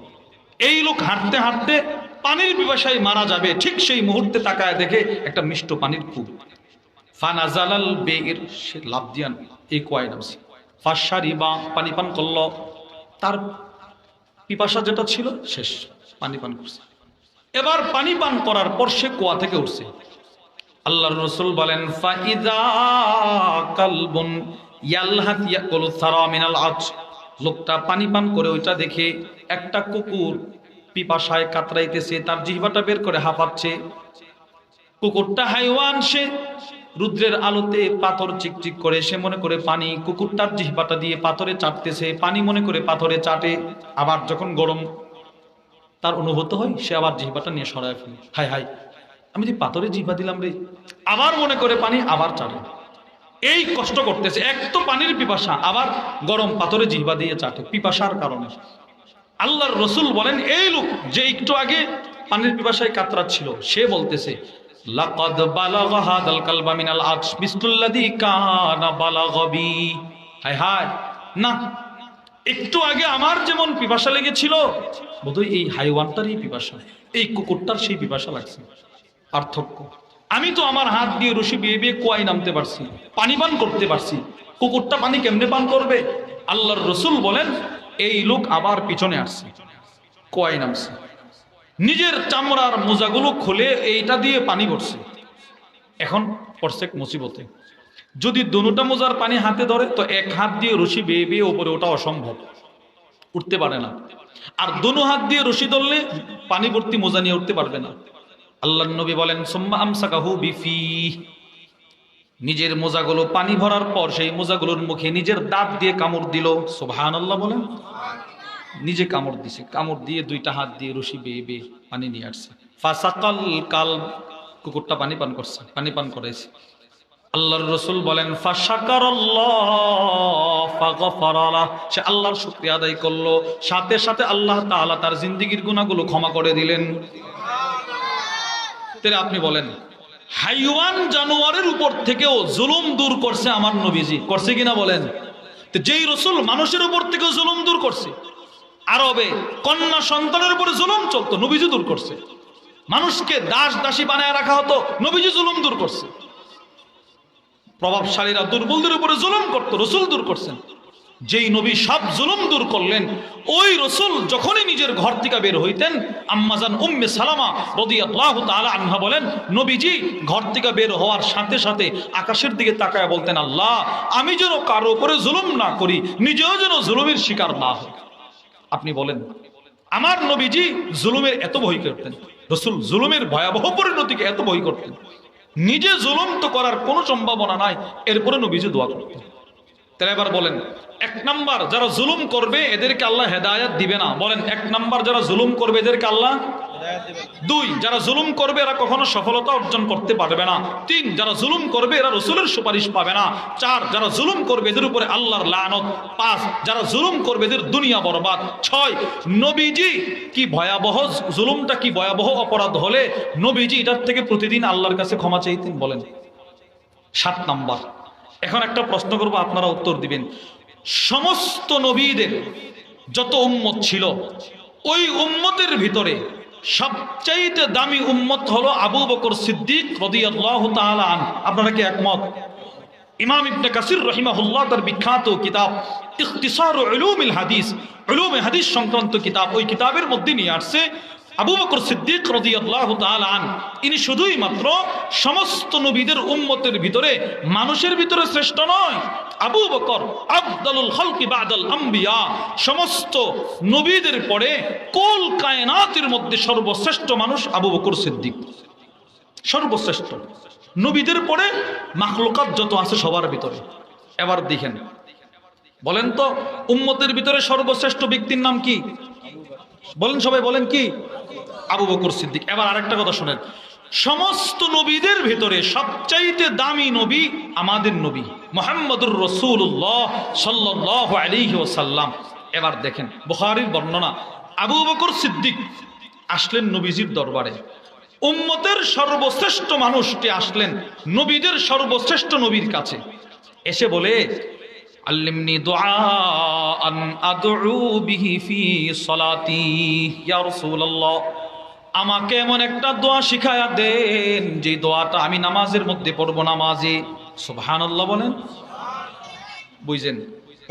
এই লোক হাঁটতে হাঁটতে পানির পিপাসায় মারা যাবে, ঠিক সেই মুহূর্তে তাকায় দেখে একটা মিষ্ট পানির কূপ। ফানাজালাল বেইর, সে লাফ দিয়ান এই কুয়ায় নামছে, ফাশারিবা, পানি পান করলো, তার পিপাসা যেটা ছিল শেষ, পানি পান করছে। এবার পানি পান করার পর সে কুয়া থেকে উঠছে। আল্লাহর রাসূল বলেন, ফাইযা কালবুন ইয়ালহাত ইয়াকুলু সারা মিনাল আতশ, লোকটা পানি পান করে ওইটা দেখে একটা কুকুর পিপাসায় কাতরাইতেছে, তার জিহ্বাটা বের করে হাঁপাচ্ছে। কুকুরটা হাইওয়ান, সে রুদ্রের আলোতে পাথর চিকচিক করে, সে মনে করে পানি, কুকুরটার জিহ্বাটা দিয়ে পাথরে চাটতেছে, পানি মনে করে পাথরে চাটে। আবার যখন গরম তার অনুভূত হয়, সে আবার জিহ্বাটা নিয়ে সরায় ফেলে, হায় হায় আমি যে পাথরে জিহ্বা দিলাম রে, আবার মনে করে পানি, আবার চাটে। এই কষ্ট করতেছে, এক তো পানির পিপাসা, আবার গরম পাথরে জিহ্বা দিয়ে চাটে পিপাসার কারণে। আল্লাহর রসুল বলেন, এই লোক যে একটু আগে পানির পিপাসায় কাতরাচ্ছিল, সে বলতেছে লাকাদ বালাগা হাদাল কালবা মিনাল আতশ বিসমিল্লাযী কানা বালাগবি। হায় হায়, না, একটু আগে আমার যেমন পিপাসা লেগেছিল, বোধহয় এই হাইওয়ানটারই পিপাসা, এই কুকুরটার সেই পিপাসা লাগছে। পার্থক্য, আমি তো আমার হাত দিয়ে রশি বেয়ে বেয়ে কুয়ায় নামতে পারছি, পানি পান করতে পারছি, কুকুরটা পানি কেমনে পান করবে? আল্লাহর রসুল বলেন, এই লোক আবার পিছনে আসছে, কুয়ায় নামছে, নিজের চামড়ার মোজাগুলো খুলে এইটা দিয়ে পানি ভরছে। এখন পড়ছে মুসিবতে, যদি দুটা মোজার পানি হাতে ধরে তো এক হাত দিয়ে রশি বেয়ে বেয়ে ওপরে ওটা অসম্ভব, উঠতে পারে না। আর দুনো হাত দিয়ে রশি ধরলে পানি ভর্তি মোজা নিয়ে উঠতে পারবে না। আল্লাহর নবী বলেন, সুম্মা আমসাকাহু বিফি, নিজের মোজাগুলো পানি ভরার পর সেই মোজাগুলোর মুখে নিজের দাঁত দিয়ে কামড় দিল। সুবহানাল্লাহ বলেন, নিজে কামড় দিছে, কামড় দিয়ে দুইটা হাত দিয়ে রশি বেয়ে বেয়ে পানি নিয়ে আসছে। ফাসাকাল কালব, কুকুরটা পানি পান করছে, পানি পান করাইছে। আল্লাহর রসুল বলেন, ফাশাকারাল্লাহ ফাগফারা লাহ, সে আল্লাহর শুকরিয়া আদায় করলো, সাথে সাথে আল্লাহ তাআলা তার জিন্দেগীর গুনাহগুলো ক্ষমা করে দিলেন। তাহলে আপনি বলেন, হাইওয়ান জানোয়ারের উপর থেকেও জুলুম দূর করছে আমার নবীজি, করছে কিনা বলেন? তো যেই রসুল মানুষের উপর থেকেও জুলুম দূর করছে, আরবে কন্যা সন্তানের উপরে জুলুম চলতো, নবীজি দূর করছে। মানুষকে দাস দাসী বানায় রাখা হতো, নবীজি জুলুম দূর করছে। প্রভাবশালীরা দুর্বলদের উপরে জুলুম করত, রসুল দূর করছেন। যেই নবী সব জুলুম দূর করলেন, ওই রসুল যখনই নিজের ঘর থেকে বের হইতেন, আম্মাজান উম্মে সালামা রাদিয়াল্লাহু তাআলা আনহা বলেন, নবীজি ঘর থেকে বের হওয়ার সাথে সাথে আকাশের দিকে তাকায় বলতেন, আল্লাহ আমি যেন কারো উপরে জুলুম না করি, নিজেও যেন জুলুমের শিকার না হই। আপনি বলেন, আমার নবীজি জুলুমের এত ভয় করতেন, রসুল জুলুমের ভয়াবহ পরিণতিকে এত ভয় করতেন, নিজে জুলুম তো করার কোনো সম্ভাবনা নাই, এরপরে নবীজি দোয়া করতেন। তাহলে এবার বলেন, এক নাম্বার যারা জুলুম করবে এদেরকে আল্লাহ হেদায়েত দিবে না। বলেন, এক নাম্বার যারা জুলুম করবে এদেরকে আল্লাহ হেদায়েত দিবে না। দুই, যারা জুলুম করবে এরা কখনো সফলতা অর্জন করতে পারবে না। তিন, যারা জুলুম করবে এরা রসুলের সুপারিশ পাবে না। চার, যারা জুলুম করবে এদের উপরে আল্লাহর লানত। পাঁচ, যারা জুলুম করবে এদের দুনিয়া বরবাদ। ছয়, নবীজি কি ভয়াবহ জুলুমটা, কি ভয়াবহ অপরাধ হলে নবীজি এটার থেকে প্রতিদিন আল্লাহর কাছে ক্ষমা চাইতেন। বলেন। সাত নাম্বার, এখন একটা প্রশ্ন করব, আপনারা উত্তর দিবেন। সমস্ত নবীদের যত উম্মত ছিল, ওই উম্মতের ভিতরে সবচাইতে দামি উম্মত হলো আবু বকর সিদ্দিক রাদিয়াল্লাহু তাআলা আনহু। আপনারা কি একমত? ইমাম ইবনে কাসির রাহিমাহুল্লাহ তার বিখ্যাত কিতাব ইখতিসার উলুমিল হাদিস, উলুমে হাদিস সংক্রান্ত কিতাব, ওই কিতাবের মধ্যে নিয়ে আসছে আবু বকর সিদ্দিক রাদিয়াল্লাহু তাআলা আনহু ইনি শুধুই মাত্র সমস্ত নবীদের উম্মতের ভিতরে মানুষের ভিতরে শ্রেষ্ঠ নয়, আবু বকর আফদালুল খালকি বাদাল আম্বিয়া, সমস্ত নবীদের পরে কুল কায়নাতের মধ্যে সর্বশ্রেষ্ঠ মানুষ আবু বকর সিদ্দিক, সর্বশ্রেষ্ঠ নবীদের পরে মাখলুকাত যত আছে সবার ভিতরে। এবার দেখেন, বলেন তো উম্মতের ভিতরে সর্বশ্রেষ্ঠ ব্যক্তির নাম কি? বলেন সবাই, বলেন কি? আবু বকর সিদ্দিক। এবার আরেকটা কথা শুনেন, সমস্ত নবীদের ভিতরে সবচাইতে দামি নবী আমাদের নবী মুহাম্মদুর রাসূলুল্লাহ সাল্লাল্লাহু আলাইহি ওয়াসাল্লাম। এবার দেখেন বুখারীর বর্ণনা, আবু বকর সিদ্দিক আসলেন নবীজির দরবারে, উম্মতের সর্বশ্রেষ্ঠ মানুষটি আসলেন নবীদের সর্বশ্রেষ্ঠ নবীর কাছে, এসে বলে, আল্লিমনি দুআআন আদউ বিহি ফি সালাতি ইয়া রাসূলুল্লাহ, আমাকে এমন একটা দোয়া শিখায়া দেন যে দোয়াটা আমি নামাজের মধ্যে পড়ব, নামাজে। সুবহানাল্লাহ বলেন। বুঝছেন,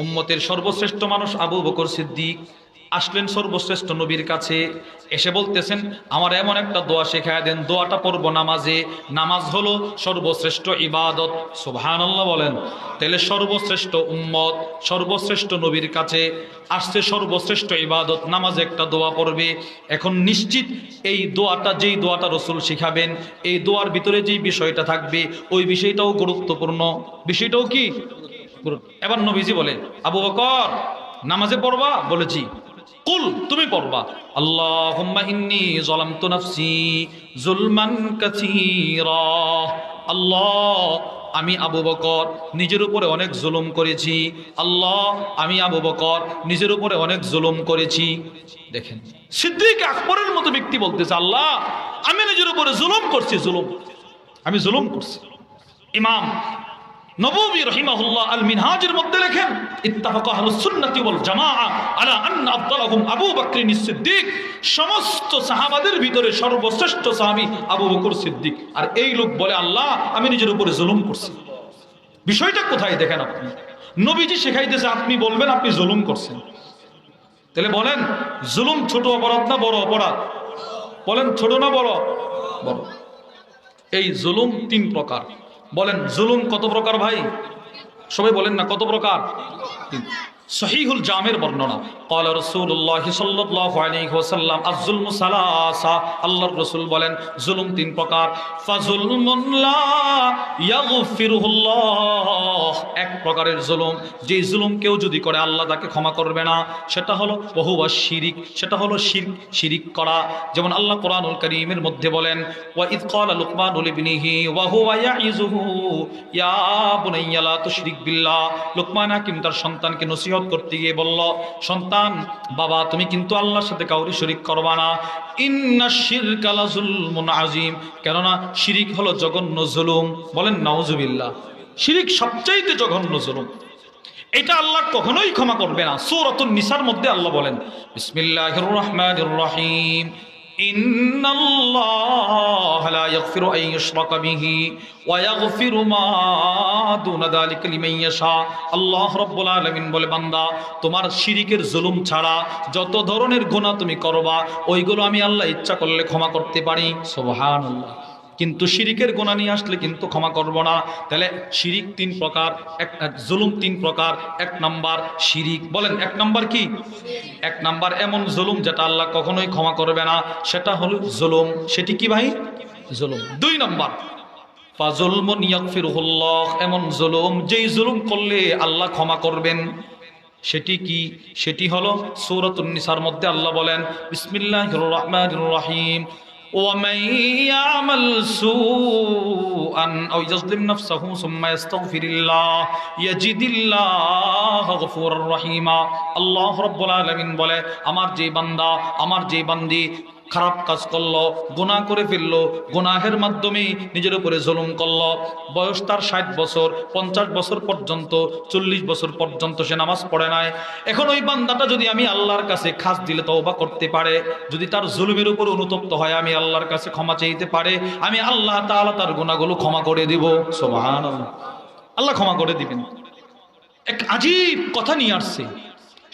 উম্মতের সর্বশ্রেষ্ঠ মানুষ আবু বকর সিদ্দিক, আসলেন সর্বশ্রেষ্ঠ নবীর কাছে, এসে বলতেছেন আমার এমন একটা দোয়া শেখায় দেন, দোয়াটা পড়বো নামাজে। নামাজ হলো সর্বশ্রেষ্ঠ ইবাদত। সুবহানাল্লাহ বলেন। তাহলে সর্বশ্রেষ্ঠ উম্মত, সর্বশ্রেষ্ঠ নবীর কাছে আসছে, সর্বশ্রেষ্ঠ ইবাদত নামাজে একটা দোয়া পড়বে। এখন নিশ্চিত এই দোয়াটা, যেই দোয়াটা রসুল শিখাবেন, এই দোয়ার ভিতরে যেই বিষয়টা থাকবে ওই বিষয়টাও গুরুত্বপূর্ণ। বিষয়টাও কি? এবার নবীজি বলে, আবু বকর নামাজে পড়বা? বলেছি। কুল, তুমি পড়বা, আল্লাহুম্মা ইন্নী যালামতু নাফসি যুলমান কাসীরা। আল্লাহ, আমি আবু বকর নিজের উপরে অনেক জুলুম করেছি। আল্লাহ, আমি আবু বকর নিজের উপরে অনেক জুলুম করেছি। দেখেন, সিদ্দিক আকবরের মতো ব্যক্তি বলতেছে, আল্লাহ আমি নিজের উপরে জুলুম করছি, আমি জুলুম করছি। ইমাম নববী রাহিমাহুল্লাহ আল মিনহাজের মধ্যে লেখেন, ইত্তাফাকা আহলুস সুন্নাতি ওয়াল জামাআ আলা আন্না আফদালাহুম আবু বকর সিদ্দিক। সমস্ত সাহাবাদের ভিতরে সর্বশ্রেষ্ঠ সাহাবী আবু বকর সিদ্দিক। আর এই লোক বলে, আল্লাহ আমি নিজের উপরে জুলুম করছি। বিষয়টা কোথায় দেখেন আপনি? নবীজি শেখাইতেছে আপনি বলবেন আপনি জুলুম করছেন। তাহলে বলেন জুলুম ছোট অপরাধ না বড় অপরাধ? বলেন ছোট না বড়? বড়। এই জুলুম তিন প্রকার। বলেন জুলুম কত প্রকার ভাই? সবাই বলেন না কত প্রকার? সহিহুল জামের বর্ণনা, ক্বালা রাসূলুল্লাহ সাল্লাল্লাহু আলাইহি ওয়াসাল্লাম আয-যুলমু সালাসা। আল্লাহর রাসূল বলেন জুলুম তিন প্রকার। ফাযুলমুন লা ইয়াগফিরুহুল্লাহ, এক প্রকারের জুলুম, যেই জুলুম কেউ যদি করে আল্লাহ তাকে ক্ষমা করবে না, সেটা হলো ওহুয়া শিরিক, সেটা হলো শিরিক করা। যেমন আল্লাহ কোরআনুল কারীমের মধ্যে বলেন, ওয়া ইয ক্বালা লুকমানু লিবনিহি ওয়া হুয়া ইয়াইযুহু ইয়া বুনাইয়া লা তুশরিক বিল্লাহ। লুকমান হাকিম তার সন্তানকে নসিহত করতে গিয়ে বলল, সন্তান বাবা তুমি কিন্তু আল্লাহর সাথে কাউরি শরীক করবা না। ইন্নাশ শিরকা লাযুলমুন আযীম, কেননা শিরিক হলো জঘন্য জুলুম। বলেন নাউজুবিল্লাহ। শিরিক সবচাইতে জঘন্য জুলুম, এটা আল্লাহ কখনোই ক্ষমা করবে না। সূরাতুন নিসার মধ্যে আল্লাহ বলেন, বিসমিল্লাহির রহমানির রহিম, ইন্নাল্লাহা লা ইয়াগফিরু আন ইউশরাকা বিহি ওয়া ইয়াগফিরু মা দুনা যালিকা লিমান ইয়াশা। আল্লাহ রাব্বুল আলামিন বলে, বান্দা তোমার শিরিকের জুলুম ছাড়া যত ধরনের গুনাহ তুমি করবা ওইগুলো আমি আল্লাহ ইচ্ছা করলে ক্ষমা করতে পারি। সুবহানাল্লাহ। কিন্তু শিরিকের গুনাহ নিয়ে আসলে কিন্তু ক্ষমা করব না। তাহলে শিরিক তিন প্রকার, জুলুম তিন প্রকার। এক নাম্বার শিরিক। বলেন এক নাম্বার কি? এক নাম্বার এমন জুলুম যেটা আল্লাহ কখনোই ক্ষমা করবে না, সেটা হলো জুলুম। সেটি কি ভাই? জুলুম। দুই নাম্বার ফাযুলমুন ইয়াগফিরুহুল্লাহ, এমন জুলুম যেই জুলুম করলে আল্লাহ ক্ষমা করবেন। সেটি কি? সেটি হলো সূরাতুন নিসার মধ্যে আল্লাহ বলেন, বিসমিল্লাহির রহমানির রহিম, ومن يعمل سوءا أو يظلم نفسه ثم يستغفر الله يجد الله غفورا رحيما। আল্লাহ রাব্বুল আলামিন বলে, আমার যে বান্দা, আমার যে বান্দি খারাপ কাজ করলো, গুনাহ করে ফেললো, গুনাহের মাধ্যমে নিজের উপরে জুলুম করলো, বয়স তার 60 বছর, 50 বছর পর্যন্ত, 40 বছর পর্যন্ত সে নামাজ পড়ে নাই। এখন ওই বান্দাটা যদি আমি আল্লাহর কাছে খাস দিলে তওবা করতে পারে, যদি তার জুলুমের উপর অনুতপ্ত হয়, আমি আল্লাহর কাছে ক্ষমা চাইতে পারে, আমি আল্লাহ তাআলা তার গুনাহগুলো ক্ষমা করে দিব। সুবহানাল্লাহ। আল্লাহ ক্ষমা করে দিবেন। এক আজীব কথা নিয়ে আসছে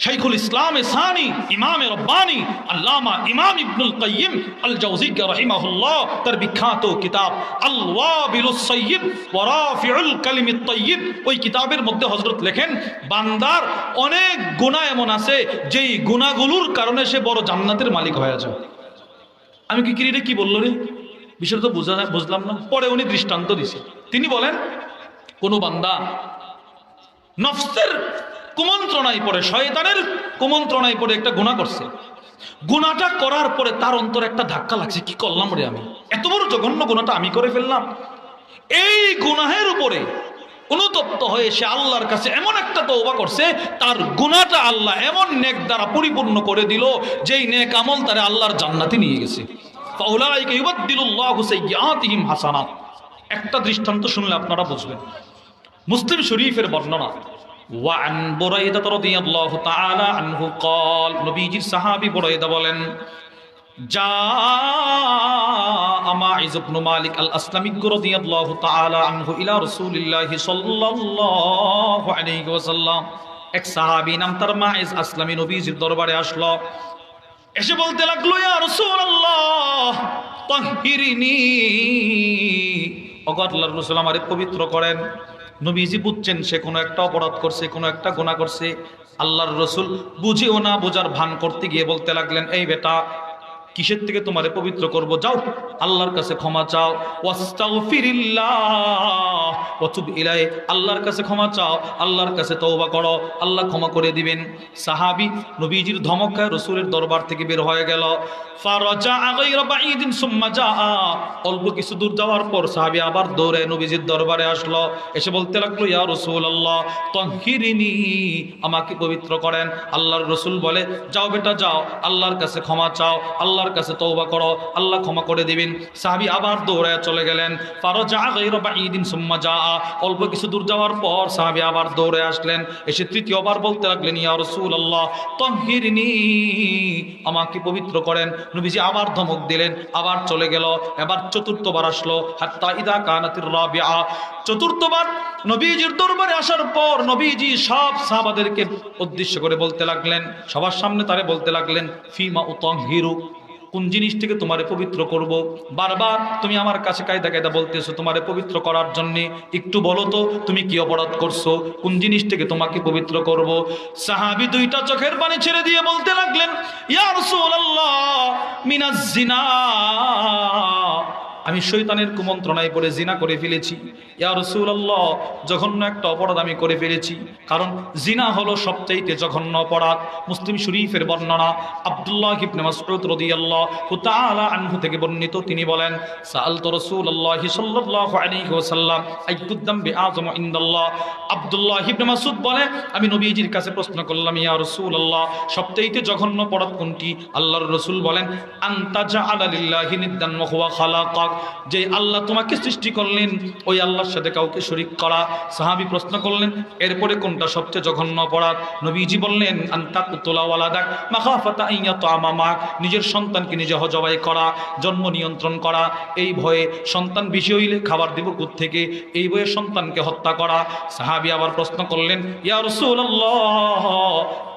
শাইখুল ইসলাম সানি ইমামে রব্বানি আল্লামা ইমাম ইবনুল কাইয়িম আল জাওজিয়্যি রাহিমাহুল্লাহ, তার বিখ্যাত কিতাব আল ওয়াবিলুস সাইয়্যিব ওয়া রাফিউল কালিমিত তাইয়্যিব। ওই কিতাবের মধ্যে হযরত লেখেন, বান্দার অনেক গুনাহ এমন আছে যেই গুনাহগুলোর কারণে সে বড় জান্নাতের মালিক হয়ে যায়। আমি কি কিরে কি বললো রে, বিষয়টা তো বুঝলাম না। পরে উনি দৃষ্টান্ত দিছে। তিনি বলেন, কোন বান্দা নফসের কুমন্ত্রণায় পড়ে, শয়তানের কুমন্ত্রণায় পড়ে একটা গুনাহ করছে, গুনাহটা করার পরে তার অন্তরে একটা ধাক্কা লাগছে, কি করলাম রে আমি, এত বড় জঘন্য গুনাহটা আমি করে ফেললাম। এই গুনাহের উপরে অনুতপ্ত হয়ে সে আল্লাহর কাছে এমন একটা তওবা করছে, তার গুনাহটা আল্লাহ এমন নেক দ্বারা পরিপূর্ণ করে দিল, যেই নেক আমল তারে আল্লাহর জান্নাতে নিয়ে গেছে। ফাউলাইকা ইউবাদদিলুল্লাহু সাইয়্যাতিহিম হাসানাত। একটা দৃষ্টান্ত শুনলে আপনারা বুঝবেন। মুসলিম শরীফের বর্ণনা, ওয়ান বুরাইদা রাদিয়াল্লাহু তাআলা আনহু قال, নবীজির সাহাবী বুরাইদা বলেন, জাআ মাইজ ইবনে মালিক আল আসলামি রাদিয়াল্লাহু তাআলা আনহু ইলা রাসূলিল্লাহি সাল্লাল্লাহু আলাইহি ওয়াসাল্লাম। এক সাহাবী নাম তার মাইজ আসলামী নবীজির দরবারে আসলো, এসে বলতে লাগলো, ইয়া রাসূলুল্লাহ তাহহিরিনি, ওগো আল্লাহর রাসূল আমারে পবিত্র করেন। নবীজি বুঝছেন সে কোনো একটা অপরাধ করছে, কোনো একটা গুনাহ করছে। আল্লাহর রাসূল বুঝেও না বোঝার ভান করতে গিয়ে বলতে লাগলেন, এই বেটা, কিসের থেকে তোমারে পবিত্র করব? যাও আল্লাহর কাছে ক্ষমা চাও, ওয়াস্তাগফিরিল্লাহ ওয়া তুব ইলাইহি, আল্লাহর কাছে ক্ষমা চাও, আল্লাহর কাছে তওবা করো, আল্লাহ ক্ষমা করে দিবেন। সাহাবী নবীজির ধমক খায় রাসূলের দরবার থেকে বের হয়ে গেল। ফারাজা গায়রা বাঈদিন সুম্মা জাআ, অল্প কিছু দূর যাওয়ার পর সাহাবী আবার দৌড়ে নবীজির দরবারে আসলো, এসে বলতে লাগলো, ইয়া রাসূলুল্লাহ তাহহিরিনি, আমাকে পবিত্র করেন। আল্লাহর রাসূল বলে, যাও বেটা যাও, আল্লাহর কাছে ক্ষমা চাও, আল্লাহর কাছে তওবা করো, আল্লাহ ক্ষমা করে দিবেন। সাহাবী আবার দৌড়ায় চলে গেলেন। ফারাজা গায়রা বাঈদিন সুম্মা জাআ, অল্প কিছু দূর যাওয়ার পর সাহাবী আবার দৌড়ে আসলেন, এসে তৃতীয়বার বলতে লাগলেন, ইয়া রাসূলুল্লাহ তাহহিরনি, আমাকে পবিত্র করেন। নবীজি আবার ধমক দিলেন, আবার চলে গেল। এবার চতুর্থবার আসলো, হাত্তা ইদা কানাতির রাবিআ, চতুর্থবার নবীজির দরবারে আসার পর নবীজি সব সাহাবাদেরকে উদ্দেশ্য করে বলতে লাগলেন, সবার সামনে তারে বলতে লাগলেন, ফিমা উতাহহিরু, কোন জিনিস থেকে তোমারে পবিত্র করব? বারবার তুমি আমার কাছে কায়দা কায়দা বলতেছো তোমারে পবিত্র করার জন্য, একটু বলো তো তুমি কি অপরাধ করছো, কোন জিনিস থেকে তোমাকে পবিত্র করব? সাহাবী দুইটা চোখের পানি ছেড়ে দিয়ে বলতে লাগলেন, ইয়া রাসূলুল্লাহ মিনাজ জিনা, আমি শয়তানের কুমন্ত্রণায় পড়ে জিনা করে ফেলেছি। ইয়া রাসূলুল্লাহ জঘন্য একটা অপরাধ আমি করে ফেলেছি, কারণ জিনা হলো সবচাইতে জঘন্য অপরাধ। মুসলিম শরীফের বর্ণনা, আব্দুল্লাহ ইবনে মাসউদ রাদিয়াল্লাহু তাআলা আনহু থেকে বর্ণিত, তিনি বলেন, সাআলতু রাসূলুল্লাহ সাল্লাল্লাহু আলাইহি ওয়াসাল্লাম আইয়ুদ যামবি আযম ইনদাল্লাহ, আব্দুল্লাহ ইবনে মাসউদ বলে, আমি নবীজির কাছে প্রশ্ন করলাম, ইয়া রাসূলুল্লাহ সবচাইতে জঘন্য অপরাধ কোনটি? আল্লাহর রাসূল বলেন, আনতা জাআলা লিল্লাহি নিদ্দান ওয়া হুয়া খালাকাক, যে আল্লাহ তোমাকে সৃষ্টি করলেন ওই আল্লাহর সাথে কাউকে শরীক করা। সাহাবী প্রশ্ন করলেন, এরপরে কোনটা সবচেয়ে জঘন্য অপরাধ? নবীজি বললেন, আনতা কুতুলা ওয়ালাদাক মাখাফাতা আন ইয়াতামা মাক, নিজের সন্তানকে নিজে জবাই করা, জন্ম নিয়ন্ত্রণ করা, এই ভয়ে সন্তান বেশি হইলে খাবার দেব কোত্থেকে, এই ভয়ে সন্তানকে হত্যা করা। সাহাবী আবার প্রশ্ন করলেন, ইয়া রাসূলুল্লাহ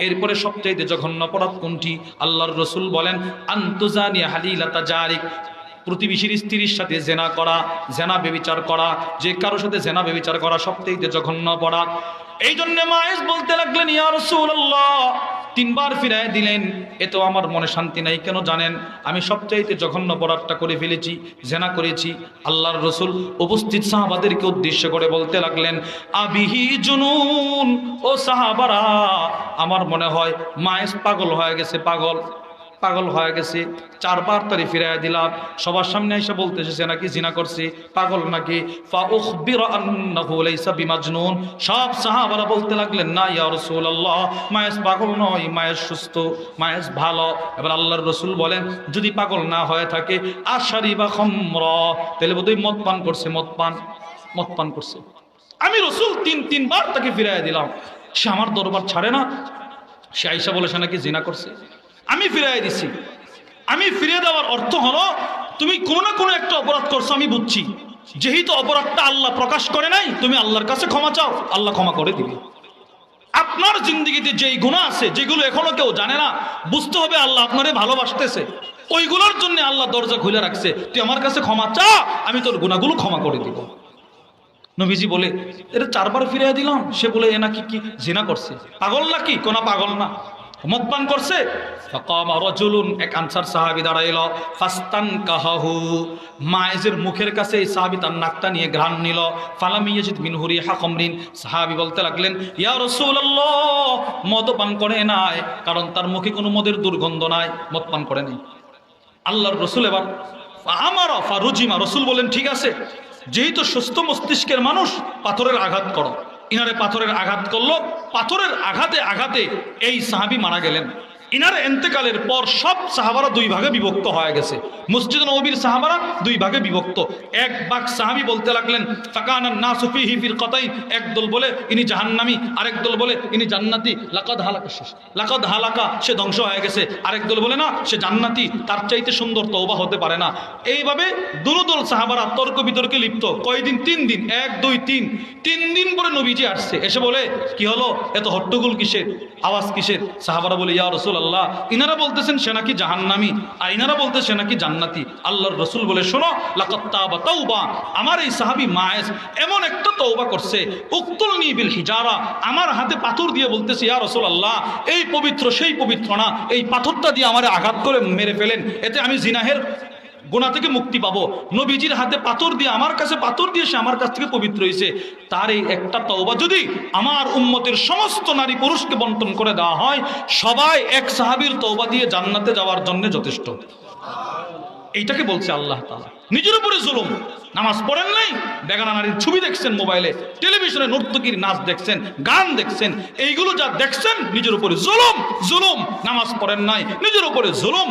এরপরে সবচেয়ে জঘন্য অপরাধ কোনটি? আল্লাহর রাসূল বলেন, আনতুজানি হালিলাতা জারিক, প্রতিবেশীর স্ত্রীর সাথে জেনা করা, জেনা ব্যভিচার করা, যে কারোর সাথে জেনা ব্যভিচার করা সবচেয়ে জঘন্য অপরাধ। এই জন্য মায়েস বলতে লাগলেন, ইয়া রাসূলুল্লাহ, তিনবার ফিরায় দিলেন, এ তো আমার মনে শান্তি নাই, কেন জানেন? আমি সবচাইতে জঘন্য অপরাধটা করে ফেলেছি, জেনা করেছি। আল্লাহর রাসূল উপস্থিত সাহাবাদেরকে উদ্দেশ্য করে বলতে লাগলেন, আবিহি জুনুন, ও সাহাবারা, আমার মনে হয় মায়েস পাগল হয়ে গেছে, পাগল হয়ে গেছে। চারবার তারে ফিরাইয়া দিলাম, সবার সামনে এসে বলতেছে সে নাকি জিনা করছে, পাগল নাকি। ফা উখবিরা আন্নাহু লাইসা বিমাজনুন, সব সাহাবারা বলতে লাগলেন, না ইয়া রাসূলুল্লাহ মায়েস পাগল নয়, মায়েস সুস্থ, মায়েস ভালো। এবার আল্লাহর রাসূল বলেন, যদি পাগল না হয়ে থাকে, আশারিবা খামরা, তাহলে বোধহয় মদ পান করছে। আমি রাসূল তিনবার তাকে ফিরাইয়া দিলাম, সে আমার দরবার ছাড়ে না। সে আয়েশা বলে সে নাকি জিনা করছে, আমি ফিরিয়ে দিছি। আমি ফিরিয়ে দেওয়ার অর্থ হলো, তুমি কোনো না কোনো একটা অপরাধ করছো, আমি বুঝছি, যেহেতু অপরাধটা আল্লাহ প্রকাশ করে নাই, তুমি আল্লাহর কাছে ক্ষমা চাও, আল্লাহ ক্ষমা করে দিবে। আপনার জিন্দগিতে যেই গুনাহ আছে, যেগুলো এখনো কেউ জানে না, বুঝতে হবে আল্লাহ আপনারে ভালোবাসতেছে, ওইগুলোর জন্য আল্লাহ দরজা খুলে রাখছে, তুই আমার কাছে ক্ষমা চা, আমি তোর গুনাহগুলো ক্ষমা করে দিব। নবীজি বলে, এটা চারবার ফিরিয়ে দিলাম। সে বলে, এ নাকি কি জিনা করছে, পাগল নাকি? কোনা পাগল না, মদ পান করছে। ফাকামা রাজুলুন, এক আনসার সাহাবী দাঁড়াইল, ফাস্তানকাহু, মায়েজের মুখের কাছে এই সাহাবী তার নাকটা নিয়ে ঘ্রাণ নিল। ফালাম ইয়াজিদ মিন রিহা খামরিন, সাহাবী বলতে লাগলেন, ইয়া রাসূলুল্লাহ মদ পান করে নাই, কারণ তার মুখে কোনো মদের দুর্গন্ধ নাই, মদ পান করে নাই। আল্লাহর রাসূল এবার আমারা ফারুজিমা, রাসূল বলেন, ঠিক আছে, যেহেতু সুস্থ মস্তিষ্কের মানুষ, পাথরের আঘাত করো। ইনারে পাথরের আঘাত করলো, পাথরের আঘাতে এই সাহাবী মারা গেলেন। ইনার এন্তেকালের পর সব সাহাবারা দুই ভাগে বিভক্ত হয়ে গেছে। মসজিদ নববীর সাহাবারা দুই ভাগে বিভক্ত। এক ভাগ সাহাবী বলতে লাগলেন ফাকানান নাসু ফিহি ফিরকাতাইন, একদল বলে ইনি জাহান্নামী, আরেক দল বলে ইনি জান্নাতি, লাকাদ হালাকা সে ধ্বংস হয়ে গেছে, আরেক দল বলে না সে জান্নাতি, তার চাইতে সুন্দর তওবা হতে পারে না। এইভাবে দুদল সাহাবারা তর্ক বিতর্কে লিপ্ত। কয়দিন? 3 দিন। 1 2 3 3 দিন পরে নবীজি আসছে, এসে বলে কি হলো, এত হট্টগোল কিসের, আওয়াজ কিসের? সাহাবারা বলে ইয়া রাসূলুল্লাহ, ইনারা বলতেছেন সে নাকি জাহান্নামী, আর ইনারা বলতে সে নাকি জান্নাতি। আল্লাহর রাসূল বলে শোনো, লাকাত তাবা তাওবা, আমার এই সাহাবী মায়েজ এমন একটা তওবা করছে, উকতুলনি বিল হিজারা, আমার হাতে পাথর দিয়ে বলতেছে ইয়া রাসূলুল্লাহ এই পবিত্র সেই পবিত্র না, এই পাথরটা দিয়ে আমারে আঘাত করে মেরে ফেলেন, এতে আমি জিনাহের গুনাহ থেকে মুক্তি পাবো। নবীজির হাতে পাথর দিয়ে, আমার কাছে পাথর দিয়ে সে আমার কাছ থেকে পবিত্র হয়েছে। তার এই একটা তওবা যদি আমার উম্মতের সমস্ত নারী পুরুষকে বন্টন করে দেওয়া হয়, সবাই এক সাহাবীর তওবা দিয়ে জান্নাতে যাওয়ার জন্য যথেষ্ট। এইটাকে বলছে আল্লাহ তাআলা নিজের উপরে জুলুম। নামাজ পড়েন নাই, বেগানা নারীর ছবি দেখছেন মোবাইলে, টেলিভিশনে নর্তকীর নাচ দেখছেন, গান দেখছেন, এইগুলো যা দেখছেন নিজের উপরে জুলুম। জুলুম। নামাজ পড়েন নাই, নিজের উপরে জুলুম।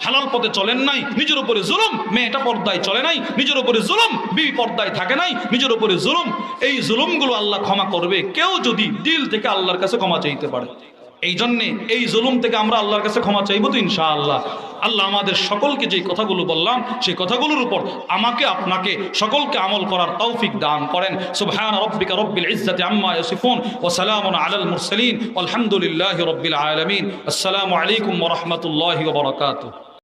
হালাল পথে চলেন নাই, নিজের উপরে জুলুম। মেয়েটা পর্দায় চলে নাই, নিজের উপরে জুলুম। বিবি পর্দায় থাকে নাই, নিজের উপরে জুলুম। এই জুলুমগুলো আল্লাহ ক্ষমা করবে কেউ যদি দিল থেকে আল্লাহর কাছে ক্ষমা চাইতে পারে। এই জন্যে এই জুলুম থেকে আমরা আল্লাহর কাছে ক্ষমা চাইবো তো ইনশাআল্লাহ। আল্লাহ আমাদের সকলকে যে কথাগুলো বললাম সেই কথাগুলোর উপর আমাকে আপনাকে সকলকে আমল করার তৌফিক দান করেন। সুবহান রাব্বিকা রব্বিল ইজ্জাতি আম্মা ইয়াসিফুন ওয়া সালামুন আলাল মুরসালিন ওয়ালহামদুলিল্লাহি রাব্বিল আলামিন। আসসালামু আলাইকুম ওয়া রাহমাতুল্লাহি ওয়া বারাকাতুহু।